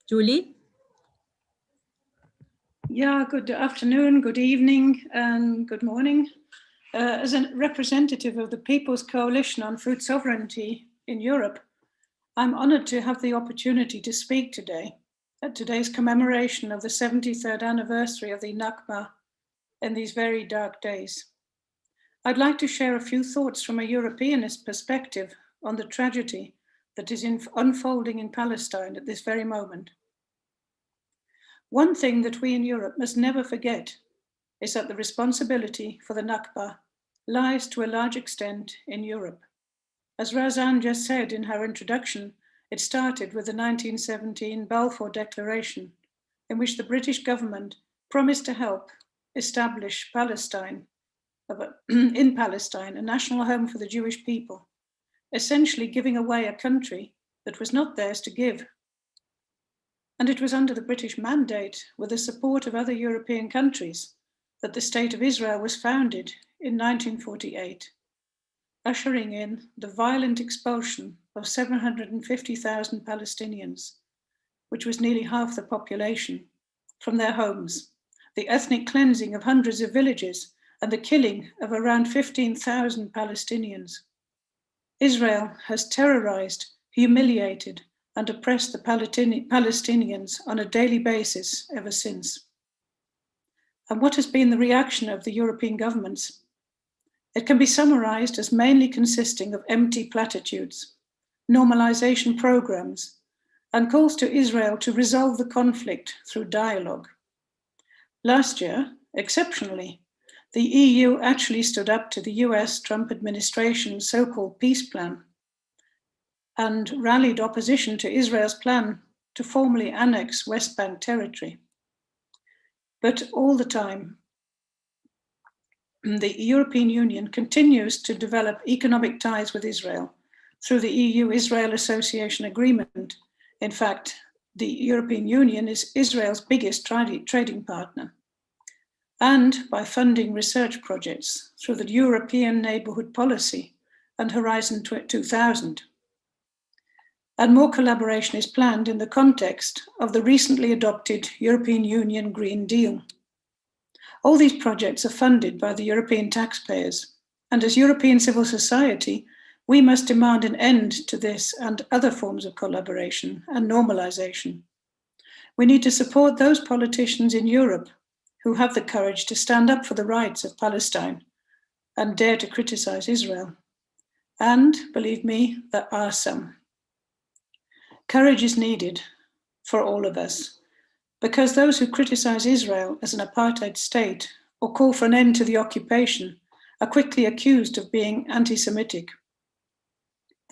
Julie? Yeah, good afternoon, good evening, and good morning. As a representative of the People's Coalition on Food Sovereignty in Europe, I'm honored to have the opportunity to speak today at today's commemoration of the 73rd anniversary of the Nakba in these very dark days. I'd like to share a few thoughts from a Europeanist perspective on the tragedy that is unfolding in Palestine at this very moment. One thing that we in Europe must never forget is that the responsibility for the Nakba lies to a large extent in Europe. As Razan just said in her introduction, it started with the 1917 Balfour Declaration, in which the British government promised to help establish Palestine, in Palestine, a national home for the Jewish people, essentially giving away a country that was not theirs to give. And it was under the British mandate, with the support of other European countries, that the State of Israel was founded in 1948, ushering in the violent expulsion of 750,000 Palestinians, which was nearly half the population, from their homes, the ethnic cleansing of hundreds of villages, and the killing of around 15,000 Palestinians. Israel has terrorized, humiliated, and oppressed the Palestinians on a daily basis ever since. And what has been the reaction of the European governments? It can be summarized as mainly consisting of empty platitudes, normalization programs, and calls to Israel to resolve the conflict through dialogue. Last year, exceptionally, the EU actually stood up to the US Trump administration's so-called peace plan and rallied opposition to Israel's plan to formally annex West Bank territory. But all the time, the European Union continues to develop economic ties with Israel through the EU-Israel Association Agreement. In fact, the European Union is Israel's biggest trading partner, and by funding research projects through the European Neighbourhood Policy and Horizon 2000. And more collaboration is planned in the context of the recently adopted European Union Green Deal. All these projects are funded by the European taxpayers, and as European civil society, we must demand an end to this and other forms of collaboration and normalization. We need to support those politicians in Europe who have the courage to stand up for the rights of Palestine and dare to criticize Israel. And, believe me, there are some. Courage is needed for all of us, because those who criticize Israel as an apartheid state or call for an end to the occupation are quickly accused of being anti-Semitic.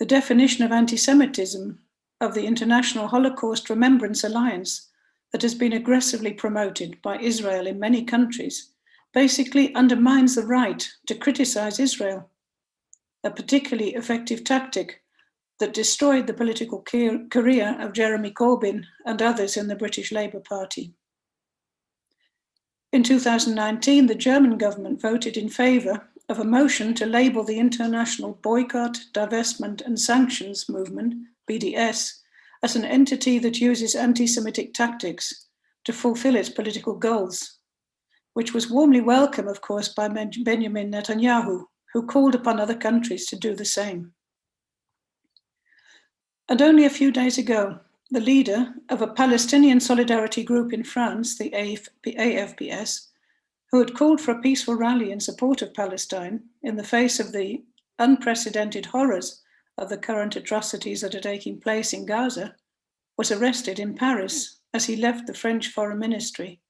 The definition of anti-Semitism of the International Holocaust Remembrance Alliance that has been aggressively promoted by Israel in many countries basically undermines the right to criticize Israel, a particularly effective tactic that destroyed the political career of Jeremy Corbyn and others in the British Labour Party. In 2019, the German government voted in favour of a motion to label the International Boycott, Divestment and Sanctions Movement, BDS, as an entity that uses anti-Semitic tactics to fulfil its political goals, which was warmly welcome, of course, by Benjamin Netanyahu, who called upon other countries to do the same. And only a few days ago, the leader of a Palestinian solidarity group in France, the AFPS, who had called for a peaceful rally in support of Palestine in the face of the unprecedented horrors of the current atrocities that are taking place in Gaza, was arrested in Paris as he left the French Foreign Ministry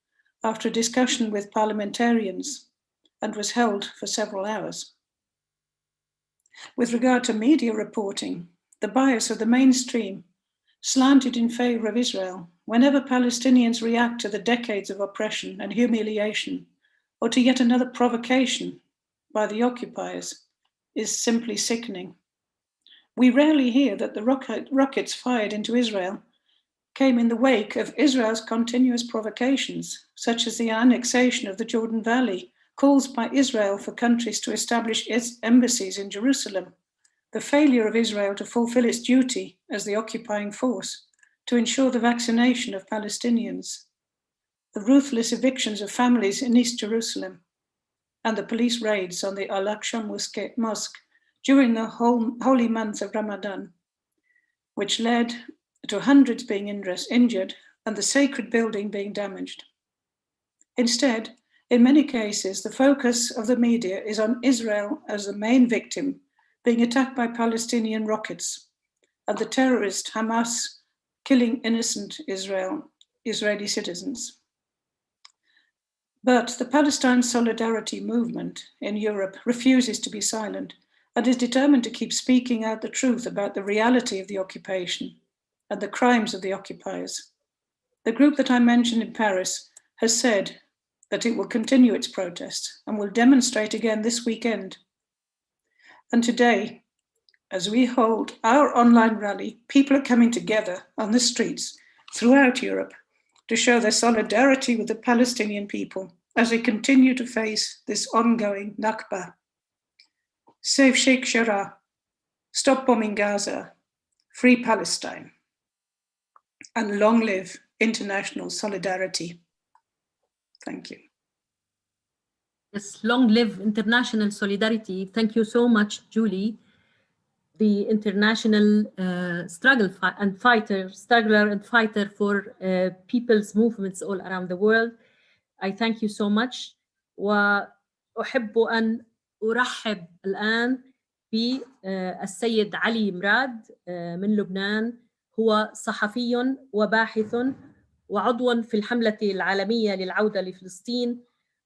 after a discussion with parliamentarians and was held for several hours. With regard to media reporting, the bias of the mainstream slanted in favor of Israel whenever Palestinians react to the decades of oppression and humiliation or to yet another provocation by the occupiers is simply sickening. We rarely hear that the rockets fired into Israel came in the wake of Israel's continuous provocations, such as the annexation of the Jordan Valley, calls by Israel for countries to establish its embassies in Jerusalem, the failure of Israel to fulfill its duty as the occupying force, to ensure the vaccination of Palestinians, the ruthless evictions of families in East Jerusalem, and the police raids on the Al-Aqsa Mosque during the holy month of Ramadan, which led to hundreds being injured and the sacred building being damaged. Instead, in many cases, the focus of the media is on Israel as the main victim, being attacked by Palestinian rockets, and the terrorist Hamas killing innocent Israeli citizens. But the Palestine Solidarity Movement in Europe refuses to be silent and is determined to keep speaking out the truth about the reality of the occupation and the crimes of the occupiers. The group that I mentioned in Paris has said that it will continue its protests and will demonstrate again this weekend. And today, as we hold our online rally, people are coming together on the streets throughout Europe to show their solidarity with the Palestinian people as they continue to face this ongoing Nakba. Save Sheikh Jarrah, stop bombing Gaza, free Palestine, and long live international solidarity. Thank you. Yes, long live international solidarity. Thank you so much, Julie. The international struggler and fighter for people's movements all around the world. I thank you so much. وأحب أن أرحب الآن بالسيد علي مراد من لبنان. هو صحفي وباحث وعضو في الحملة العالمية للعودة لفلسطين،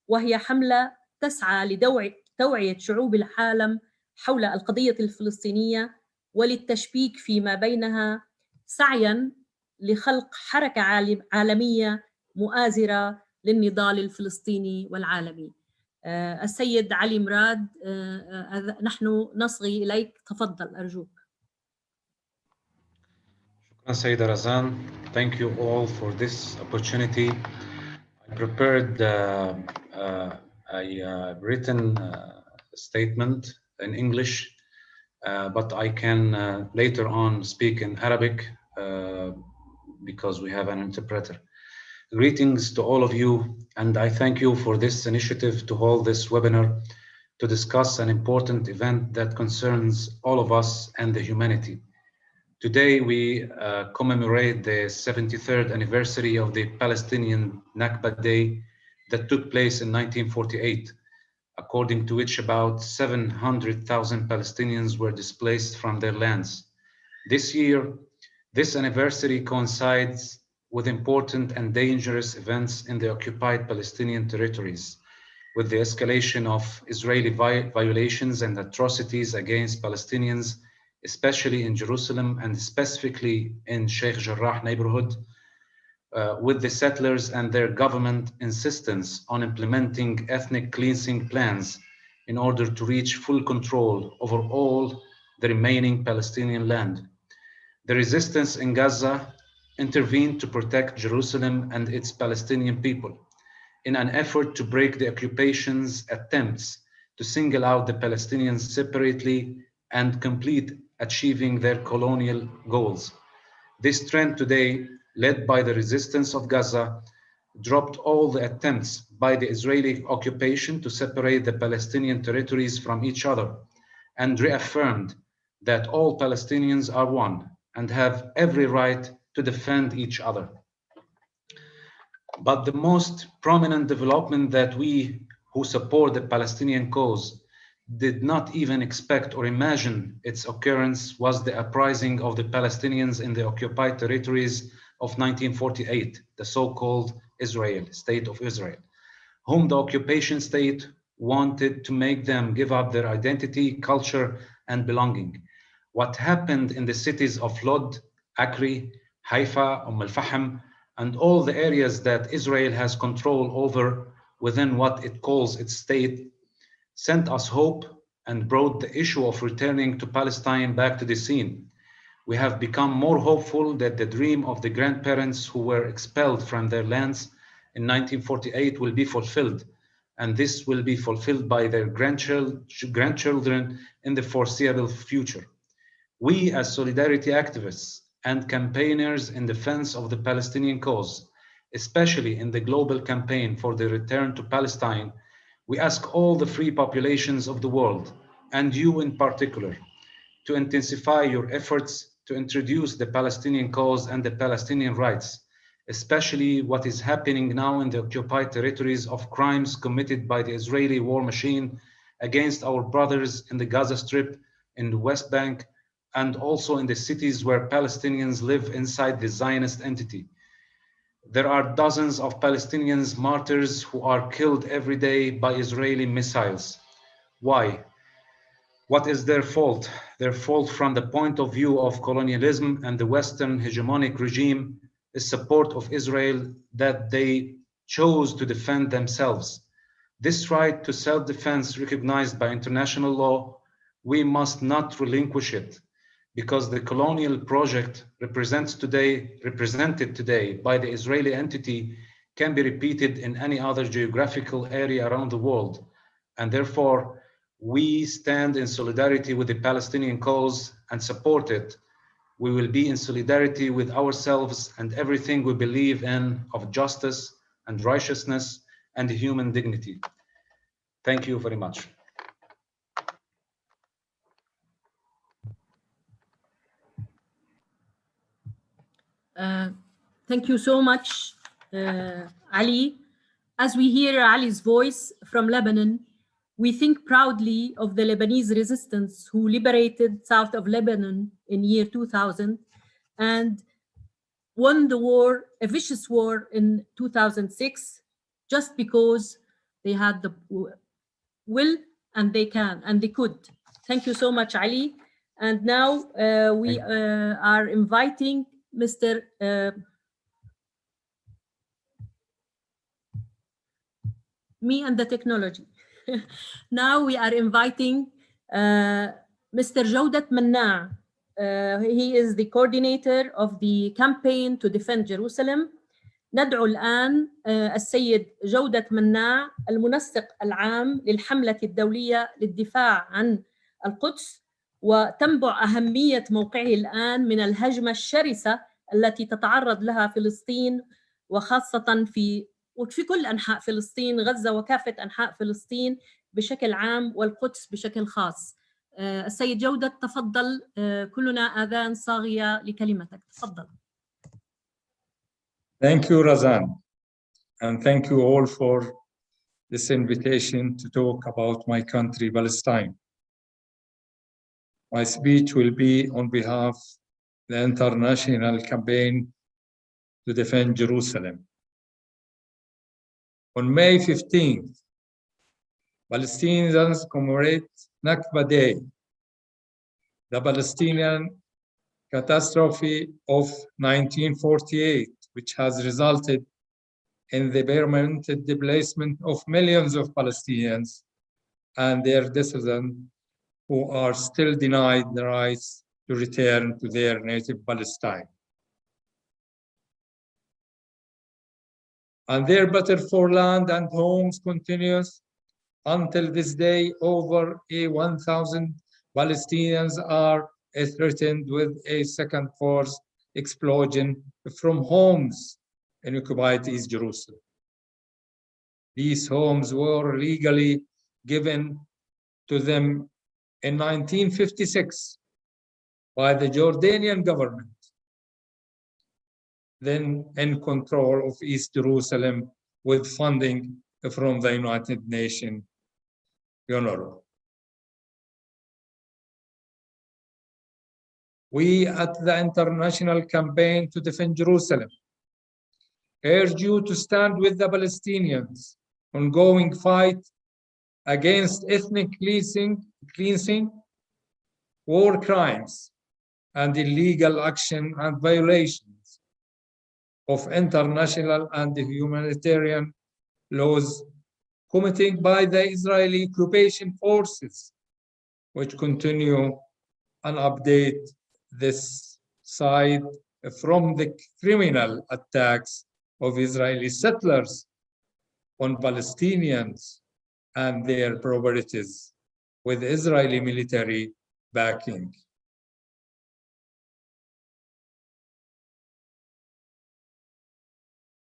وهي حملة تسعى لتوعية شعوب العالم حول القضية الفلسطينية وللتشبيك فيما بينها، سعياً لخلق حركة عالمية مؤازرة للنضال الفلسطيني والعالمي. السيد علي مراد، نحن نصغي إليك، تفضل أرجوك. شكرا سيدة رزان. Thank you all for this opportunity. I prepared a written statement in English, but I can later on speak in Arabic because we have an interpreter. Greetings to all of you, and I thank you for this initiative to hold this webinar to discuss an important event that concerns all of us and the humanity. Today we commemorate the 73rd anniversary of the Palestinian Nakba Day that took place in 1948, according to which about 700,000 Palestinians were displaced from their lands. This year, this anniversary coincides with important and dangerous events in the occupied Palestinian territories, with the escalation of Israeli violations and atrocities against Palestinians, especially in Jerusalem and specifically in Sheikh Jarrah neighborhood, with the settlers and their government insistence on implementing ethnic cleansing plans in order to reach full control over all the remaining Palestinian land. The resistance in Gaza intervened to protect Jerusalem and its Palestinian people in an effort to break the occupation's attempts to single out the Palestinians separately and complete achieving their colonial goals. This trend today, led by the resistance of Gaza, dropped all the attempts by the Israeli occupation to separate the Palestinian territories from each other and reaffirmed that all Palestinians are one and have every right to defend each other. But the most prominent development that we who support the Palestinian cause did not even expect or imagine its occurrence was the uprising of the Palestinians in the occupied territories of 1948, the so-called State of Israel, whom the occupation state wanted to make them give up their identity, culture, and belonging. What happened in the cities of Lod, Akri, Haifa, al-Fahim, and all the areas that Israel has control over within what it calls its state sent us hope and brought the issue of returning to Palestine back to the scene. We have become more hopeful that the dream of the grandparents who were expelled from their lands in 1948 will be fulfilled, and this will be fulfilled by their grandchildren in the foreseeable future. We as solidarity activists and campaigners in defense of the Palestinian cause, especially in the global campaign for the return to Palestine, we ask all the free populations of the world, and you in particular, to intensify your efforts to introduce the Palestinian cause and the Palestinian rights, especially what is happening now in the occupied territories of crimes committed by the Israeli war machine against our brothers in the Gaza Strip, in the West Bank, and also in the cities where Palestinians live inside the Zionist entity. There are dozens of Palestinians martyrs who are killed every day by Israeli missiles. Why? What is their fault? Their fault from the point of view of colonialism and the Western hegemonic regime is support of Israel that they chose to defend themselves. This right to self-defense recognized by international law, we must not relinquish it, because the colonial project represented today by the Israeli entity can be repeated in any other geographical area around the world. And therefore, we stand in solidarity with the Palestinian cause and support it. We will be in solidarity with ourselves and everything we believe in of justice and righteousness and human dignity. Thank you very much. Thank you so much, Ali. As we hear Ali's voice from Lebanon, we think proudly of the Lebanese resistance who liberated south of Lebanon in year 2000 and won the war, a vicious war in 2006, just because they had the will and they can and they could. Thank you so much, Ali. And now we are inviting Mr. Me and the technology. Now we are inviting Mr. Jawdat Manna. He is the coordinator of the campaign to defend Jerusalem. ندعو الآن السيد جودة مناع المنسق العام للحملة الدولية للدفاع عن القدس، وتنبع أهمية موقعه الآن من الهجمة الشرسة التي تتعرض لها فلسطين، وخاصة في كل أنحاء فلسطين، غزة وكافة أنحاء فلسطين بشكل عام والقدس بشكل خاص. السيد جودة تفضل، كلنا آذان صاغية لكلمتك، تفضل. Thank you, Razan, and thank you all for this invitation to talk about my country, Palestine. My speech will be on behalf of the international campaign to defend Jerusalem. On May 15th, Palestinians commemorate Nakba Day, the Palestinian catastrophe of 1948, which has resulted in the permanent displacement of millions of Palestinians and their descendants who are still denied the rights to return to their native Palestine. And their battle for land and homes continues. Until this day, over 1,000 Palestinians are threatened with a second forced explosion from homes in occupied East Jerusalem. These homes were legally given to them in 1956 by the Jordanian government, then in control of East Jerusalem with funding from the United Nations, UNRWA. We at the International Campaign to Defend Jerusalem urge you to stand with the Palestinians' ongoing fight against ethnic cleansing, war crimes, and illegal action and violations of international and humanitarian laws committed by the Israeli occupation forces, which continue and update this side from the criminal attacks of Israeli settlers on Palestinians and their properties with Israeli military backing.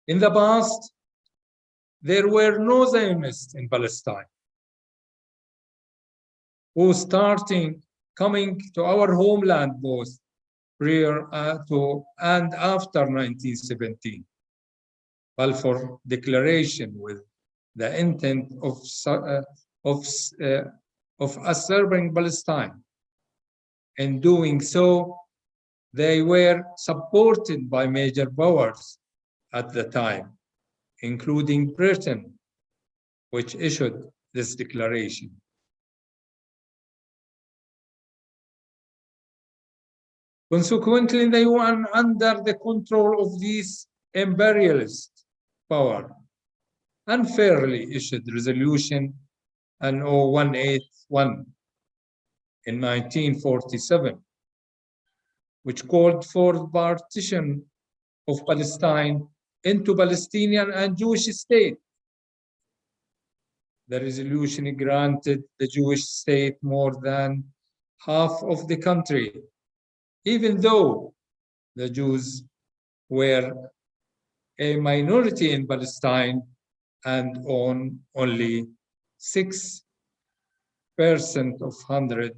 In the past, there were no Zionists in Palestine who starting coming to our homeland both prior to and after 1917. Balfour Declaration with the intent of usurping Palestine. In doing so, they were supported by major powers at the time, including Britain, which issued this declaration. Consequently, they were under the control of these imperialist power, unfairly issued resolution an 0181 in 1947, which called for the partition of Palestine into Palestinian and Jewish state. The resolution granted the Jewish state more than half of the country, even though the Jews were a minority in Palestine and on only 6% of 100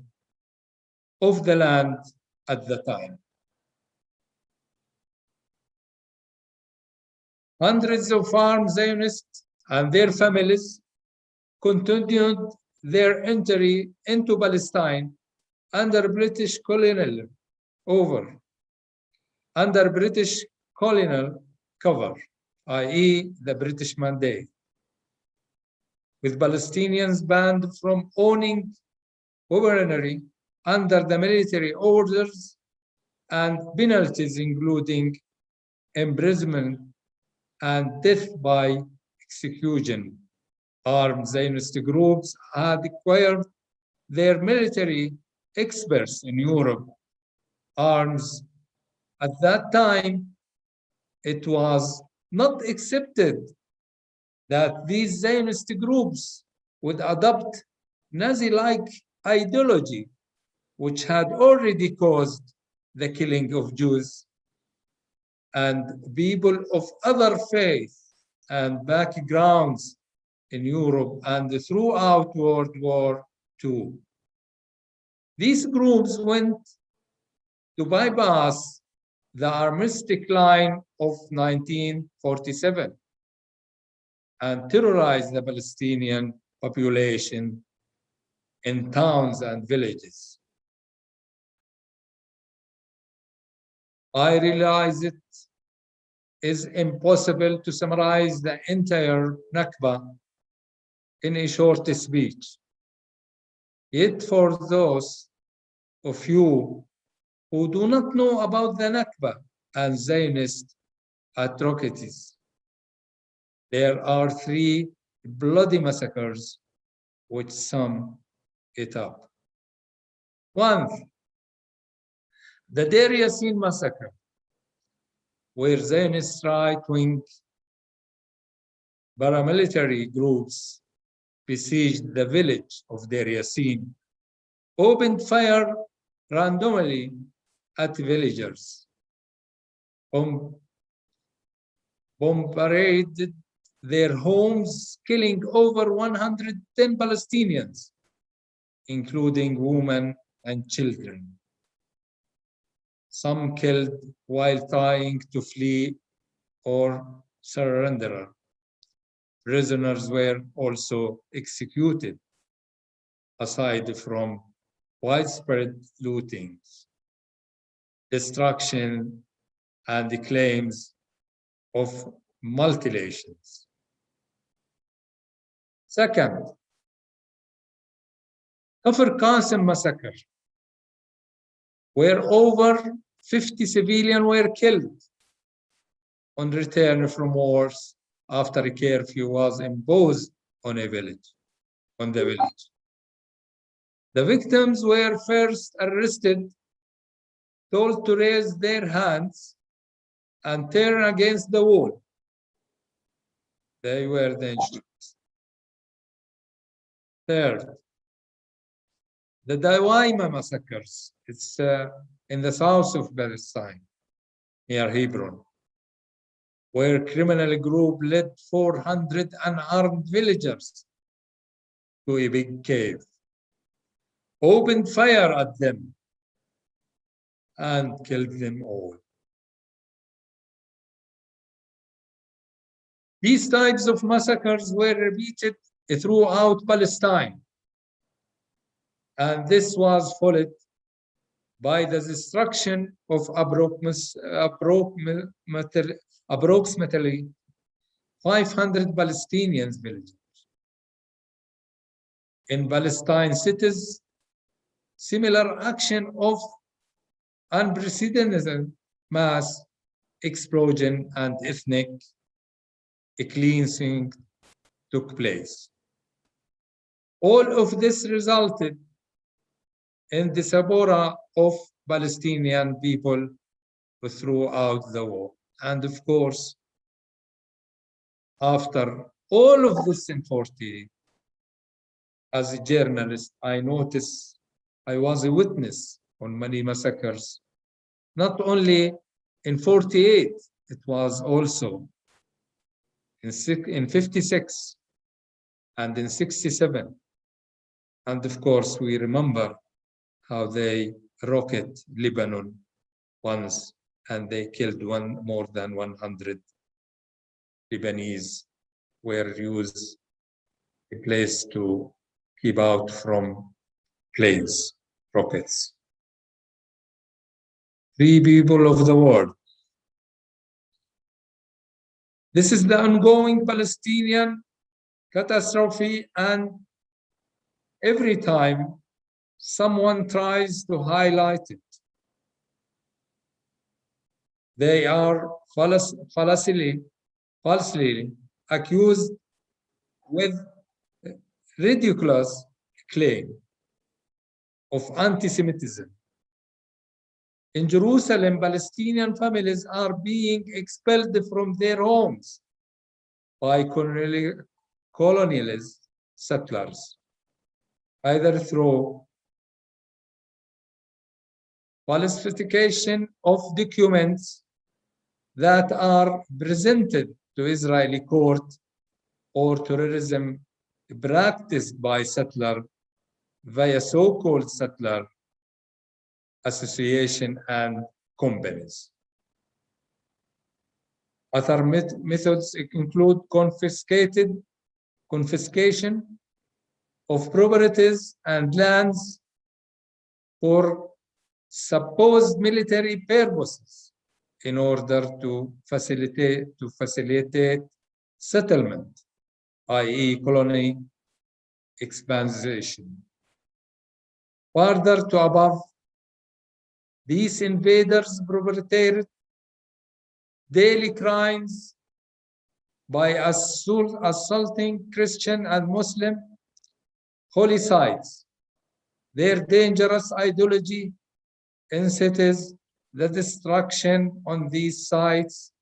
of the land at the time. Hundreds of armed Zionists and their families continued their entry into Palestine under British colonial cover, i.e. the British Mandate, with Palestinians banned from owning weaponry under the military orders and penalties including imprisonment and death by execution. Armed Zionist groups had acquired their military experts in Europe arms. At that time, it was not accepted that these Zionist groups would adopt Nazi-like ideology, which had already caused the killing of Jews and people of other faith and backgrounds in Europe and throughout World War II. These groups went to bypass the armistice line of 1947 and terrorize the Palestinian population in towns and villages. I realize it is impossible to summarize the entire Nakba in a short speech. Yet for those of you who do not know about the Nakba and Zionist atrocities, there are 3 bloody massacres which sum it up. 1, the Deir Yassin massacre, where Zionist right-wing paramilitary groups besieged the village of Deir Yassin, opened fire randomly at villagers, bombarded their homes, killing over 110 Palestinians, including women and children. Some killed while trying to flee or surrender. Prisoners were also executed, aside from widespread looting, destruction, and the claims of mutilations. Second, Kafr Qasim massacre, where over 50 civilians were killed on return from wars after a curfew was imposed on the village. The victims were first arrested, told to raise their hands and turn against the wall. They were then shot. Third, the Dawaima massacres. It's in the south of Palestine, near Hebron, where criminal group led 400 unarmed villagers to a big cave, opened fire at them, and killed them all. These types of massacres were repeated throughout Palestine, and this was followed by the destruction of approximately 500 Palestinian villages. In Palestine cities, similar action of unprecedented mass explosion and ethnic cleansing took place. All of this resulted in the diaspora of Palestinian people throughout the world. And of course, after all of this in 48, as a journalist, I noticed I was a witness on many massacres, not only in 48, it was also in 56 and in 67. And of course, we remember how they rocket Lebanon once, and they killed more than 100 Lebanese, were used a place to keep out from planes, rockets. Free people of the world. This is the ongoing Palestinian catastrophe, and every time someone tries to highlight it, they are falsely accused with ridiculous claim of anti-Semitism. In Jerusalem, Palestinian families are being expelled from their homes by colonialist settlers, either through falsification of documents that are presented to Israeli court, or terrorism practiced by settler via so-called settler association and companies. Other methods include confiscation of properties and lands for supposed military purposes in order to facilitate settlement, i.e. colony expansion. Further to above, these invaders perpetrated daily crimes by assaulting Christian and Muslim holy sites. Their dangerous ideology incites the destruction on these sites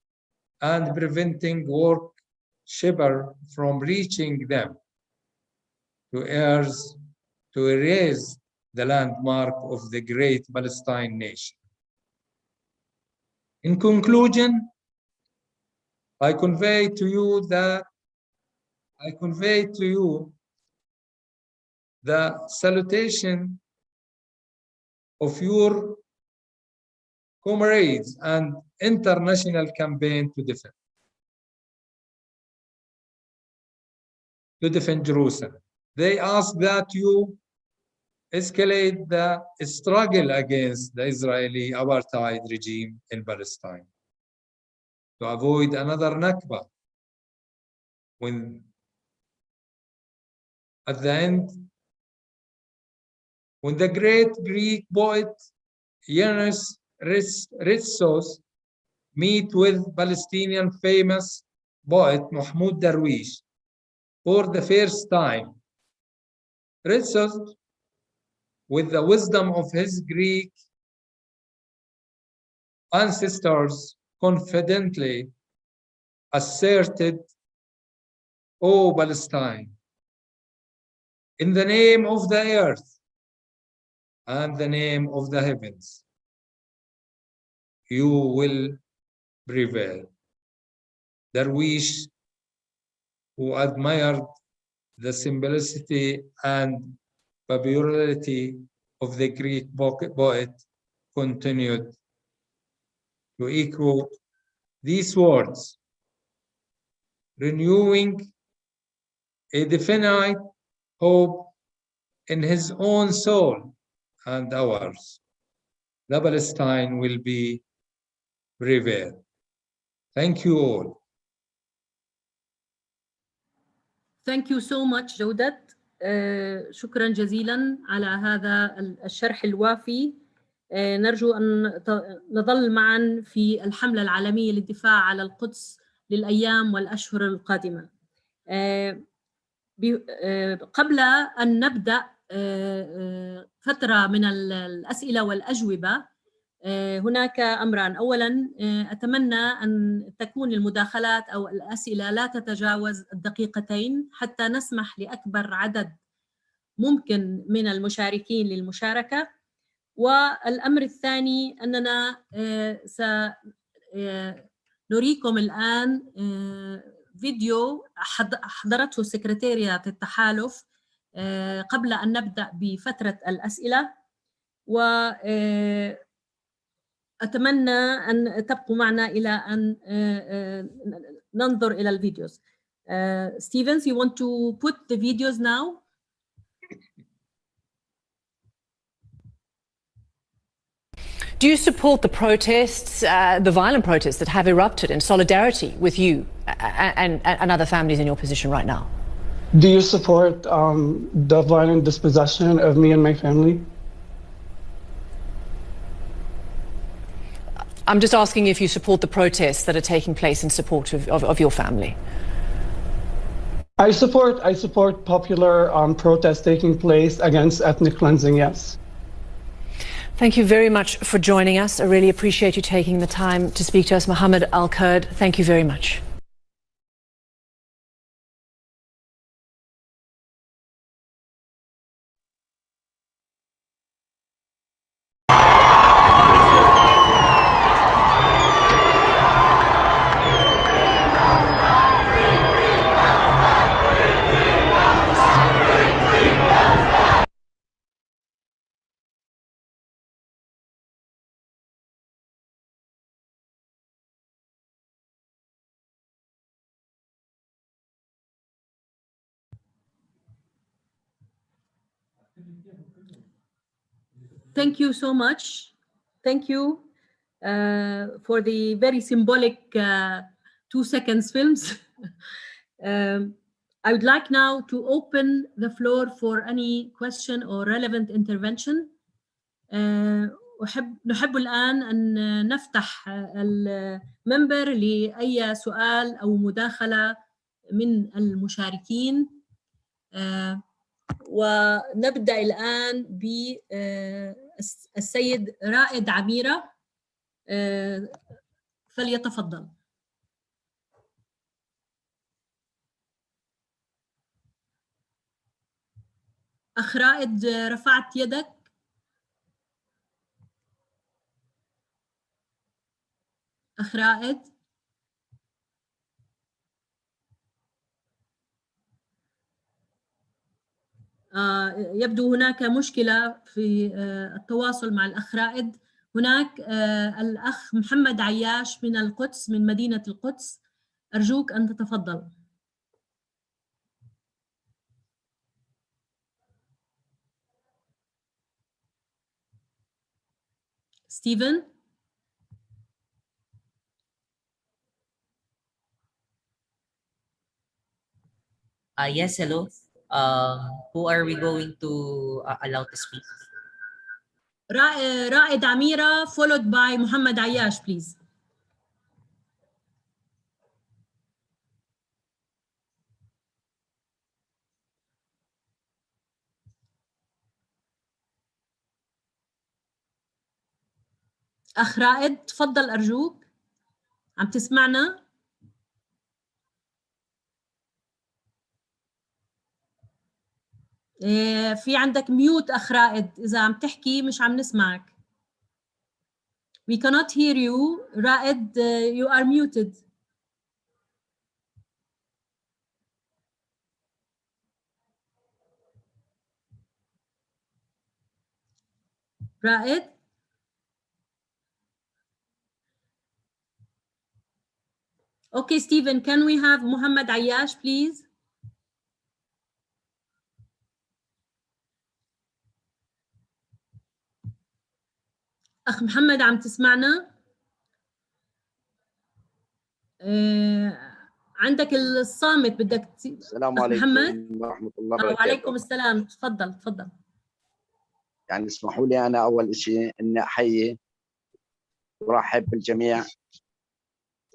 and preventing worshippers from reaching them to erase the landmark of the great Palestine nation. In conclusion, I convey to you the salutation of your comrades and international campaign to defend Jerusalem. They ask that you escalate the struggle against the Israeli apartheid regime in Palestine to avoid another Nakba, when at the end, when the great Greek poet Yannis Ritsos meet with Palestinian famous poet Mahmoud Darwish for the first time, Ritsos, with the wisdom of his Greek ancestors, confidently asserted, "O Palestine, in the name of the earth and the name of the heavens, you will prevail." Darwish, who admired the simplicity and popularity of the Greek poet, continued to echo these words, renewing a definite hope in his own soul and ours. The Palestine will be prevail. Thank you all. Thank you so much جودت. شكرا جزيلا على هذا الشرح الوافي. نرجو أن نظل معا في الحملة العالمية للدفاع على القدس للأيام والأشهر القادمة. قبل أن نبدأ فترة من الأسئلة والأجوبة، هناك أمران. أولاً أتمنى أن تكون المداخلات أو الأسئلة لا تتجاوز الدقيقتين حتى نسمح لأكبر عدد ممكن من المشاركين للمشاركة. والأمر الثاني أننا سنريكم الآن فيديو حضرته سكرتارية التحالف قبل أن نبدأ بفترة الأسئلة، وأتمنى أن تبقوا معنا إلى أن ننظر إلى الفيديوز. Stevens, you want to put the videos now? Do you support the protests, the violent protests that have erupted in solidarity with you and other families in your position right now? Do you support the violent dispossession of me and my family? I'm just asking if you support the protests that are taking place in support of your family. I support popular protests taking place against ethnic cleansing, yes. Thank you very much for joining us. I really appreciate you taking the time to speak to us. Mohammed Al-Kurd, thank you very much. Thank you so much. Thank you for the very symbolic 2 seconds films. I would like now to open the floor for any question or relevant intervention. نحب الآن أن نفتح المنبر لأي سؤال أو مداخلة من المشاركين. ونبدأ الآن بالسيد رائد عميرة، فليتفضل. أخ رائد، رفعت يدك. أخ رائد. يبدو هناك مشكلة في التواصل مع الأخ رائد. هناك الأخ محمد عياش من القدس، من مدينة القدس، أرجوك أن تتفضل. ستيفن. Yes, hello. Who are we going to allow to speak? Raed Amira, followed by Muhammad Ayyash, please. أخ رائد تفضل أرجوك، عم تسمعنا؟ في عندك ميوت أخ رائد، إذا عم تحكي مش عم نسمعك. We cannot hear you. Raed, you are muted. Raed? Okay, Stephen, can we have Muhammad Ayyash, please? أخ محمد عم تسمعنا؟ عندك الصامت بدك السلام أخ عليكم محمد؟ ورحمة الله وبركاته. وعليكم السلام، تفضل تفضل. يعني اسمحوا لي أنا أول شيء إني أحيي وأرحب بالجميع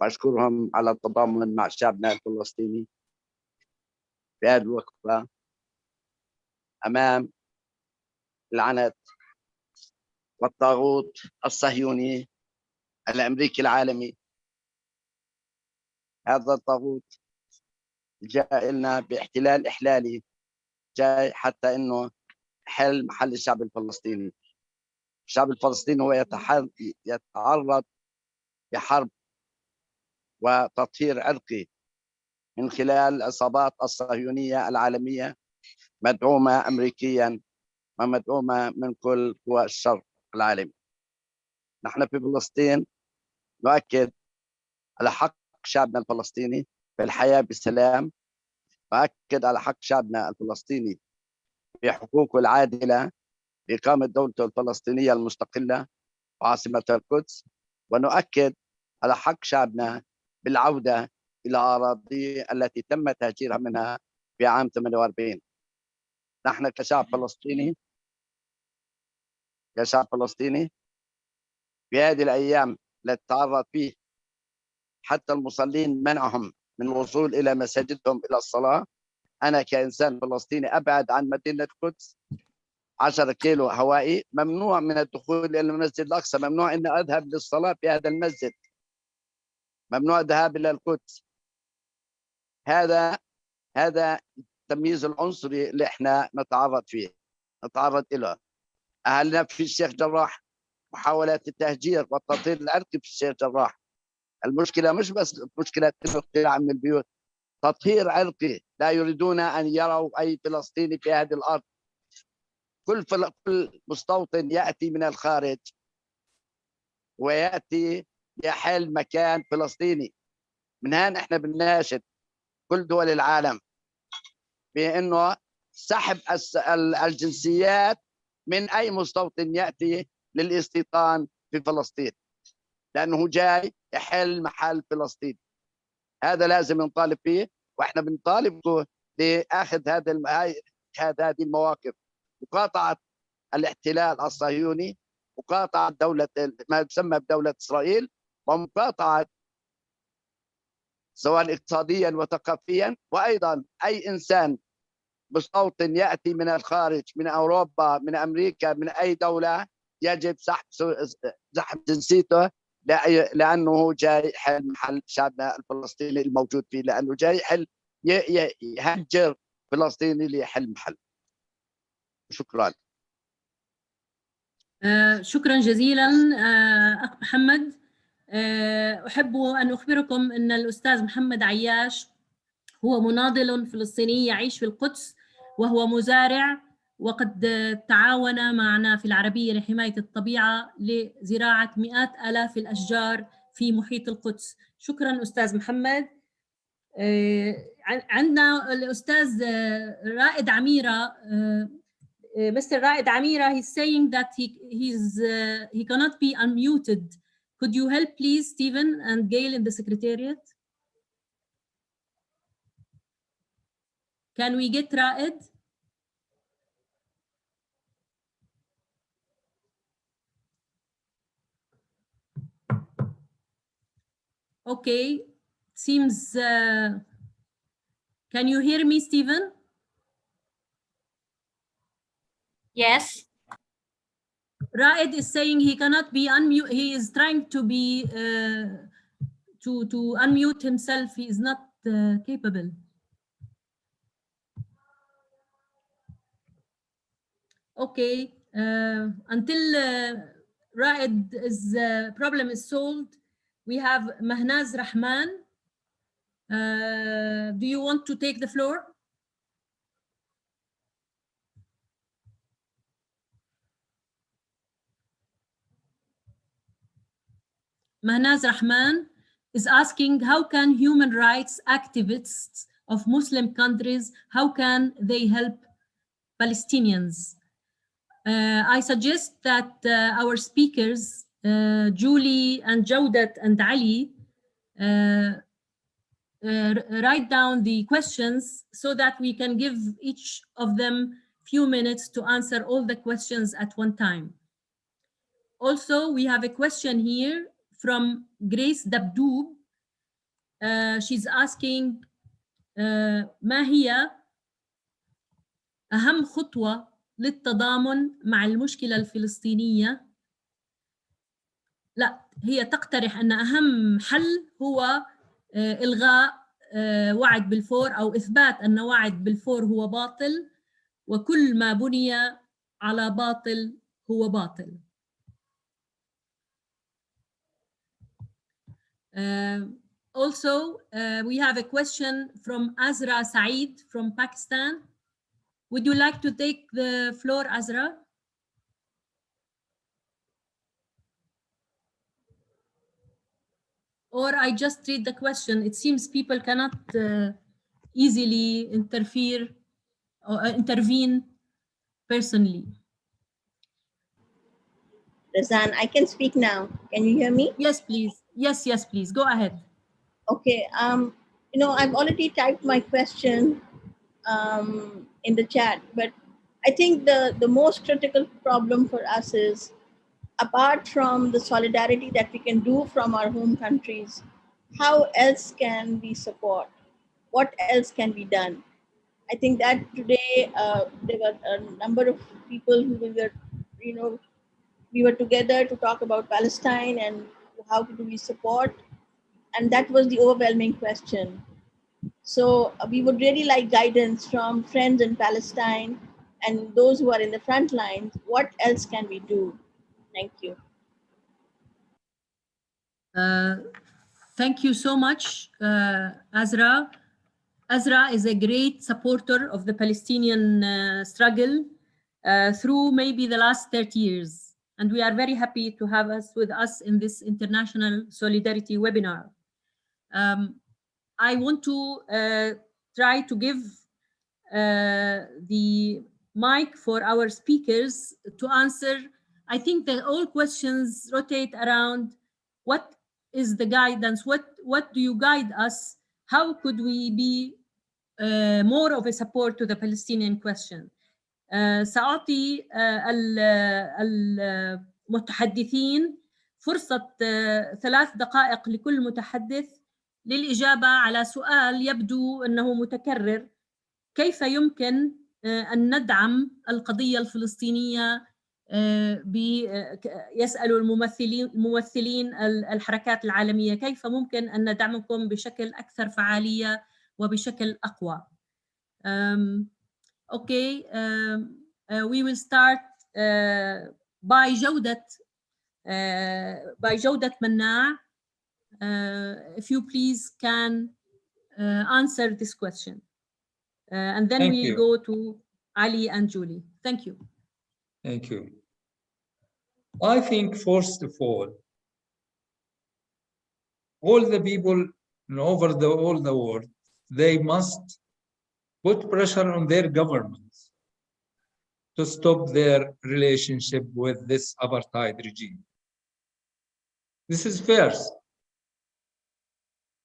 وأشكرهم على التضامن مع شعبنا الفلسطيني في هذه الوقفة أمام العنت والطاغوت الصهيوني الأمريكي العالمي. هذا الطاغوت جاء لنا باحتلال إحلالي، جاي حتى إنه حل محل الشعب الفلسطيني. الشعب الفلسطيني هو يتعرض لحرب وتطهير عرقي من خلال العصابات الصهيونية العالمية مدعومة أمريكيا ومدعومة من كل قوى الشر العالمي. نحن في فلسطين نؤكد على حق شعبنا الفلسطيني في الحياة بسلام، نؤكد على حق شعبنا الفلسطيني في حقوقه العادلة بإقامة دولته الفلسطينية المستقلة وعاصمة القدس، ونؤكد على حق شعبنا بالعودة إلى أراضي التي تم تهجيرها منها في عام 48. نحن كشعب فلسطيني في هذه الأيام التي تعرض فيه حتى المصلين منعهم من الوصول إلى مساجدهم إلى الصلاة، أنا كإنسان فلسطيني أبعد عن مدينة القدس 10 كيلو هوائي، ممنوع من الدخول إلى المسجد الأقصى، ممنوع أن أذهب للصلاة في هذا المسجد، ممنوع الذهاب إلى القدس. هذا التمييز العنصري اللي احنا نتعرض إليه. أهلنا في الشيخ جراح محاولات التهجير والتطهير العرقي في الشيخ جراح. المشكلة مش بس مشكلة الاقتلاع من البيوت، تطهير عرقي، لا يريدون أن يروا أي فلسطيني في هذه الأرض. كل مستوطن يأتي من الخارج ويأتي يحل مكان فلسطيني. من هنا احنا بنناشد كل دول العالم بأنه سحب الجنسيات من أي مستوطن يأتي للاستيطان في فلسطين، لأنه جاي يحل محل فلسطين. هذا لازم نطالب فيه، وإحنا بنطالب لأخذ هذه المواقف، مقاطعة الاحتلال الصهيوني، مقاطعة دولة ما يسمى بدولة إسرائيل، ومقاطعة سواء اقتصاديا وثقافيا. وأيضا أي إنسان مستوطن يأتي من الخارج، من أوروبا، من أمريكا، من أي دولة، يجب سحب جنسيته، لأنه جاي يحل محل شعبنا الفلسطيني الموجود فيه، لأنه جاي يهجر فلسطيني ليحل محل. شكرا. شكرا جزيلا أخ محمد. أحب أن أخبركم أن الأستاذ محمد عياش هو مناضل فلسطيني يعيش في القدس، وهو مزارع، وقد تعاون معنا في العربية لحماية الطبيعة لزراعة مئات آلاف الأشجار في محيط القدس. شكرا أستاذ محمد. عندنا الأستاذ رائد عميرة. Mr. Raed Amira, he's saying that he cannot be unmuted. Could you help, please, Stephen and Gail in the Secretariat? Can we get Raed? Okay, seems. Can you hear me, Stephen? Yes. Raed is saying he cannot be unmute. He is trying to be to unmute himself. He is not capable. Okay, until Raed's problem is solved, we have Mahnaz Rahman. Do you want to take the floor? Mahnaz Rahman is asking, how can human rights activists of Muslim countries, how can they help Palestinians? I suggest that our speakers, Julie and Jawdat and Ali, write down the questions so that we can give each of them few minutes to answer all the questions at one time. Also, we have a question here from Grace Dabdoob. She's asking, ما هي أهم خطوة للتضامن مع المشكلة الفلسطينية؟ لا، هي تقترح أن أهم حل هو إلغاء وعد بلفور أو إثبات أن وعد بلفور هو باطل، وكل ما بني على باطل هو باطل. Also, we have a question from Azra Sayeed from Pakistan. Would you like to take the floor, Azra? Or I just read the question. It seems people cannot easily interfere or intervene personally. Razan, I can speak now. Can you hear me? Yes, please. Yes, yes, please. Go ahead. Okay. You know, I've already typed my question in the chat, but I think the most critical problem for us is, apart from the solidarity that we can do from our home countries, how else can we support? What else can be done? I think that today there were a number of people who were, you know, we were together to talk about Palestine and how do we support, and that was the overwhelming question. So we would really like guidance from friends in Palestine and those who are in the front lines. What else can we do? Thank you. Thank you so much, Azra. Azra is a great supporter of the Palestinian struggle through maybe the last 30 years. And we are very happy to have us with us in this International Solidarity webinar. I want to try to give the mic for our speakers to answer. I think that all questions rotate around what is the guidance, what do you guide us, how could we be more of a support to the Palestinian question. سأعطي المتحدثين فرصة 3 دقائق لكل متحدث للإجابة على سؤال يبدو أنه متكرر: كيف يمكن أن ندعم القضية الفلسطينية؟ يسأل الممثلين الحركات العالمية كيف ممكن أن ندعمكم بشكل أكثر فعالية وبشكل أقوى. Okay, we will start by جودة مناع. If you please can answer this question. And then we go to Ali and Julie. Thank you. Thank you. I think first of all the people over all the world, they must put pressure on their governments to stop their relationship with this apartheid regime. This is first.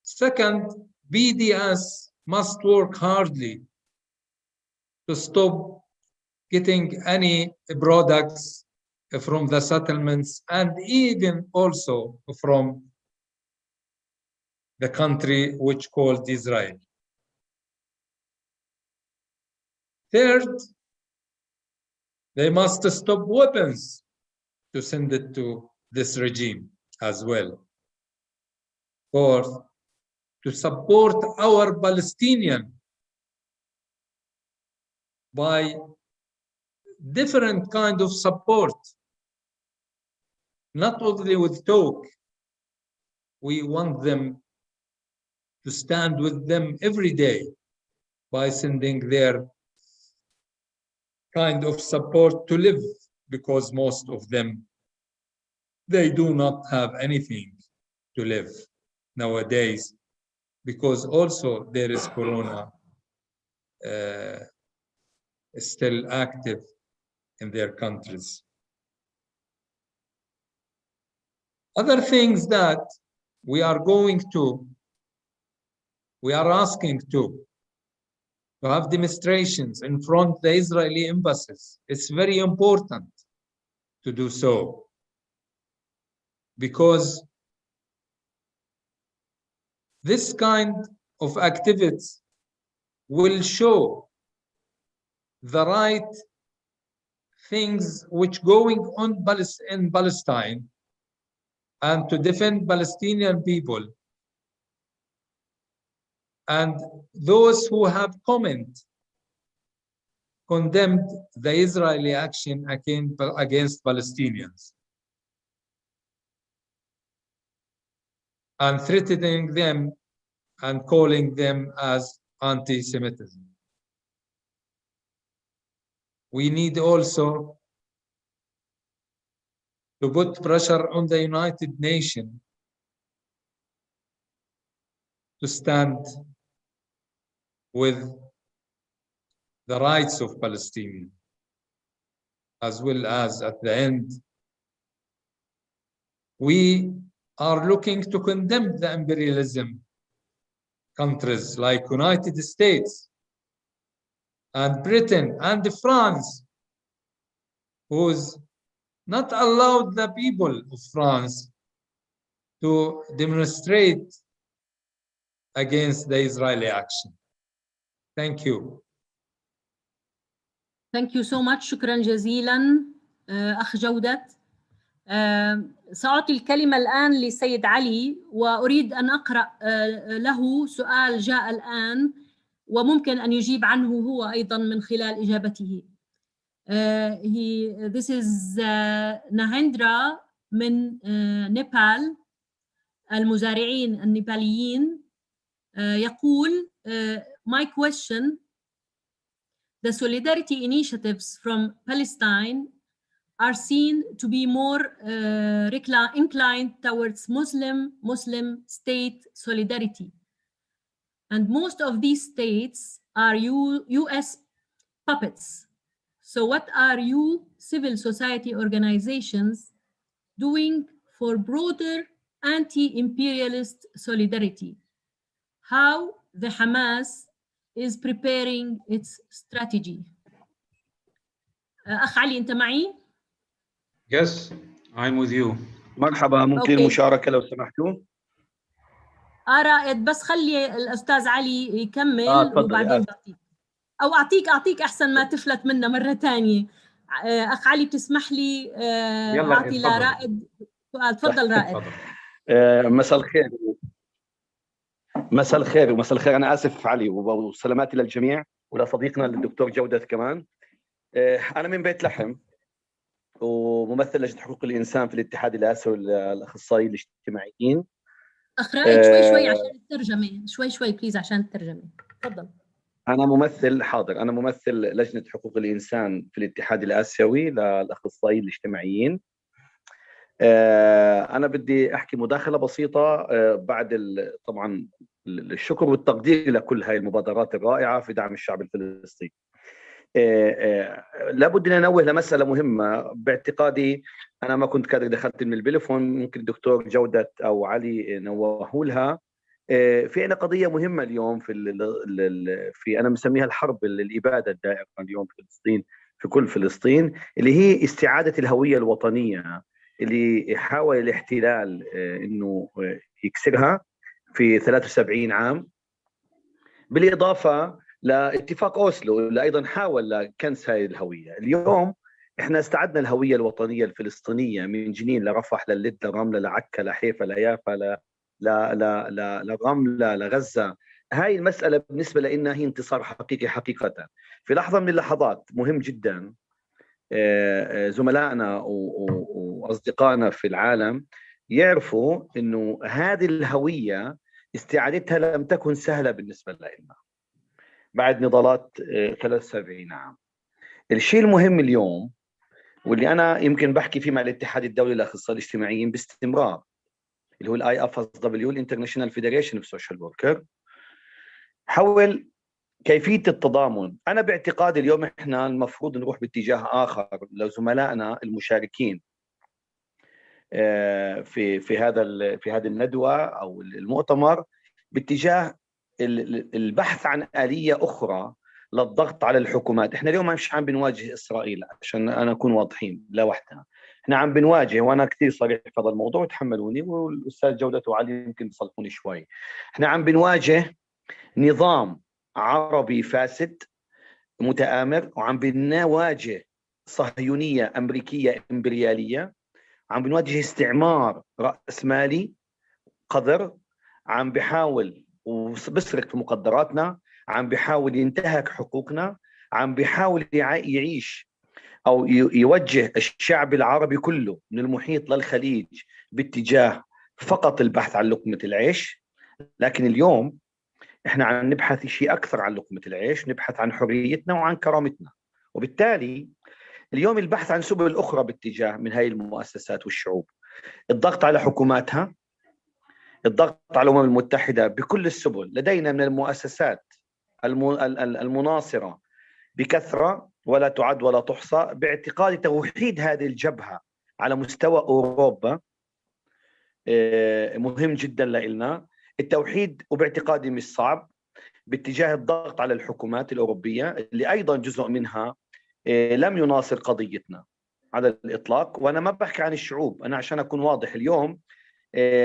Second, BDS must work hardly to stop getting any products from the settlements and even also from the country which called Israel. Third, they must stop weapons to send it to this regime as well. Fourth, to support our Palestinian by different kind of support, not only with talk. We want them to stand with them every day by sending their kind of support to live, because most of them, they do not have anything to live nowadays, because also there is Corona still active in their countries. Other things that we are asking to have demonstrations in front of the Israeli embassies. It's very important to do so, because this kind of activities will show the right things which going on in Palestine, and to defend Palestinian people. And those who have condemned the Israeli action against Palestinians and threatening them and calling them as anti-Semitism. We need also to put pressure on the United Nations to stand with the rights of Palestinians, as well as at the end, we are looking to condemn the imperialism countries like United States and Britain and France, who's not allowed the people of France to demonstrate against the Israeli action. Thank you. Thank you so much. شكرا جزيلا أخ جودة. سأعطي الكلمة الآن لسيد علي، وأريد أن أقرأ له سؤال جاء الآن وممكن أن يجيب عنه هو أيضا من خلال إجابته. This is Nahendra من نيبال، المزارعين النيباليين. يقول my question: the solidarity initiatives from Palestine are seen to be more inclined towards Muslim state solidarity. And most of these states are US puppets. So what are you civil society organizations doing for broader anti-imperialist solidarity? How the Hamas is preparing its strategy. أخ علي أنت معي؟ Yes, I'm with you. مرحبا، ممكن المشاركة لو سمحتوا؟ رائد، بس خلي الأستاذ علي يكمل وبعدين بعطيك، أو أعطيك أحسن ما تفلت منا مرة تانية. أخ علي بتسمح لي أعطي لرائد سؤال؟ تفضل رائد. مساء الخير. مساء الخير ومساء الخير. أنا آسف علي، وسلاماتي للجميع ولصديقنا الدكتور جودة كمان. أنا من بيت لحم وممثل لجنة حقوق الإنسان في الاتحاد الآسيوي للأخصائيين الاجتماعيين. أخ رائد شوي عشان الترجمة، شوي بليز عشان الترجمة. تفضل. أنا ممثل لجنة حقوق الإنسان في الاتحاد الآسيوي للأخصائيين الاجتماعيين. أنا بدي أحكي مداخلة بسيطة بعد طبعا الشكر والتقدير لكل هاي المبادرات الرائعة في دعم الشعب الفلسطيني. لابد أن ننوه لمسألة مهمة باعتقادي. أنا ما كنت كادر دخلت من البليفون، ممكن الدكتور جودة أو علي نوهوا لها. في عنا قضية مهمة اليوم في أنا مسميها الحرب الإبادة الدائرة اليوم في فلسطين، في كل فلسطين، اللي هي استعادة الهوية الوطنية اللي حاول الاحتلال إنه يكسرها في 73 عام، بالإضافة لاتفاق أوسلو اللي أيضا حاول لكنس هذه الهوية. اليوم إحنا استعدنا الهوية الوطنية الفلسطينية من جنين لرفح للد لرملة لعكا لحيفا ليافا لرملة لغزة. هاي المسألة بالنسبة لنا هي انتصار حقيقي حقيقة. في لحظة من اللحظات مهم جدا زملائنا وأصدقائنا في العالم يعرفوا إنه هذه الهوية استعادتها لم تكن سهلة بالنسبة لنا بعد نضالات 73 عام. الشيء المهم اليوم واللي أنا يمكن بحكي فيه مع الاتحاد الدولي للأخصائيين الاجتماعيين باستمرار، اللي هو الIFSW الانترناشونال فيدريشن اوف سوشيال وركر حول كيفية التضامن. أنا باعتقادي اليوم إحنا المفروض نروح باتجاه آخر لزملائنا المشاركين في هذه الندوة أو المؤتمر، باتجاه البحث عن آلية أخرى للضغط على الحكومات. إحنا اليوم مش عم بنواجه إسرائيل، عشان أنا أكون واضحين، لا وحدنا. إحنا عم بنواجه، وأنا كثير صريح في هذا الموضوع وتحملوني، والأستاذ جودة وعلي يمكن يصلحوني شوي. إحنا عم بنواجه نظام عربي فاسد متآمر، وعم بنواجه صهيونية أمريكية إمبريالية، عم بنواجه استعمار رأسمالي قذر، عم بحاول وبسرق في مقدراتنا، عم بحاول ينتهك حقوقنا، عم بحاول يعيش أو يوجه الشعب العربي كله من المحيط للخليج باتجاه فقط البحث عن لقمة العيش. لكن اليوم احنا عم نبحث شيء أكثر عن لقمة العيش، نبحث عن حريتنا وعن كرامتنا. وبالتالي اليوم البحث عن سبل أخرى باتجاه من هاي المؤسسات والشعوب، الضغط على حكوماتها، الضغط على الأمم المتحدة بكل السبل. لدينا من المؤسسات المناصرة بكثرة ولا تعد ولا تحصى. باعتقادي توحيد هذه الجبهة على مستوى أوروبا مهم جدا لنا التوحيد، وباعتقادي مش صعب، باتجاه الضغط على الحكومات الأوروبية اللي أيضا جزء منها لم يناصر قضيتنا على الإطلاق. وأنا ما بحكي عن الشعوب، أنا عشان أكون واضح، اليوم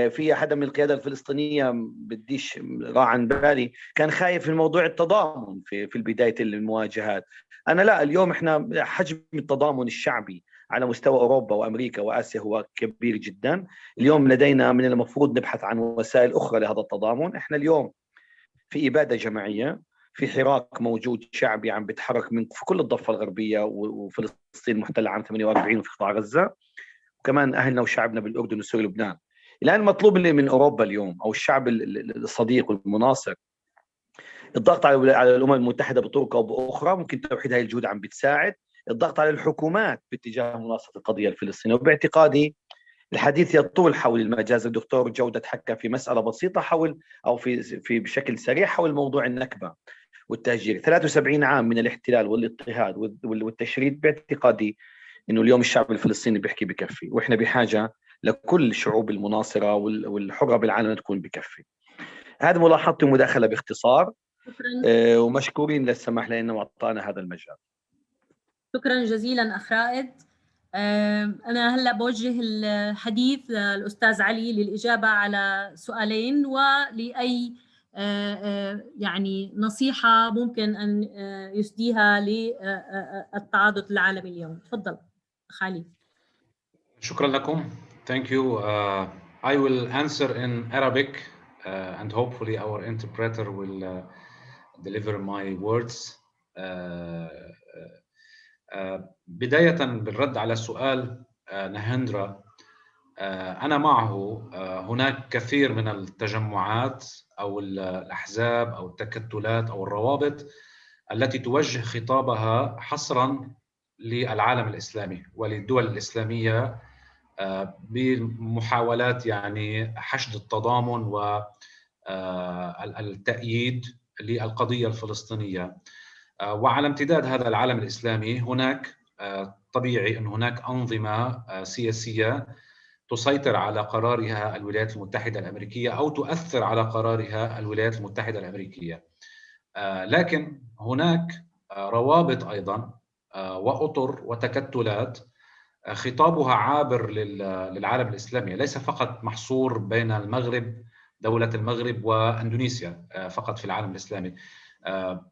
في حدا من القيادة الفلسطينية بديش راح عن بالي كان خايف من موضوع التضامن في البداية المواجهات. أنا لا، اليوم إحنا حجم التضامن الشعبي على مستوى أوروبا وأمريكا وآسيا هو كبير جدا. اليوم لدينا من المفروض نبحث عن وسائل أخرى لهذا التضامن. إحنا اليوم في إبادة جماعية، في حراك موجود شعبي عم بيتحرك في كل الضفة الغربية وفلسطين محتلة عام 48 وفي قطاع غزة، وكمان أهلنا وشعبنا بالأردن وسوريا ولبنان. الآن مطلوب من أوروبا اليوم أو الشعب الصديق والمناصر الضغط على الأمم المتحدة بطرق أو بأخرى. ممكن توحيد هاي الجهود عم بتساعد الضغط على الحكومات باتجاه مناصرة القضية الفلسطينية. وباعتقادي الحديث يطول حول المجاز. الدكتور جودة حكى في مسألة بسيطة حول أو في بشكل سريع حول موضوع النكبة والتهجير. 73 عام من الاحتلال والاضطهاد والتشريد. باعتقادي إنه اليوم الشعب الفلسطيني بيحكي بكفي، وإحنا بحاجة لكل الشعوب المناصرة والحرة بالعالم تكون بكفي. هذه ملاحظتي ومداخلة باختصار. ومشكورين للسماح لنا وأعطانا هذا المجال. شكرا جزيلا أخ رائد. أنا هلأ بوجه الحديث للأستاذ علي للإجابة على سؤالين ولأي يعني نصيحة ممكن أن يسديها للتعاضد العالمي اليوم. تفضل أخ علي. شكرا لكم. Thank you. I will answer in Arabic and hopefully our interpreter will deliver my words. بداية بالرد على سؤال نهندرا، أنا معه. هناك كثير من التجمعات أو الأحزاب أو التكتلات أو الروابط التي توجه خطابها حصرا للعالم الإسلامي وللدول الإسلامية بمحاولات يعني حشد التضامن والتأييد للقضية الفلسطينية. وعلى امتداد هذا العالم الإسلامي هناك طبيعي أن هناك أنظمة سياسية تسيطر على قرارها الولايات المتحدة الأمريكية أو تؤثر على قرارها الولايات المتحدة الأمريكية. لكن هناك روابط أيضا وأطر وتكتلات خطابها عابر للعالم الإسلامي، ليس فقط محصور بين المغرب، دولة المغرب وأندونيسيا فقط في العالم الإسلامي.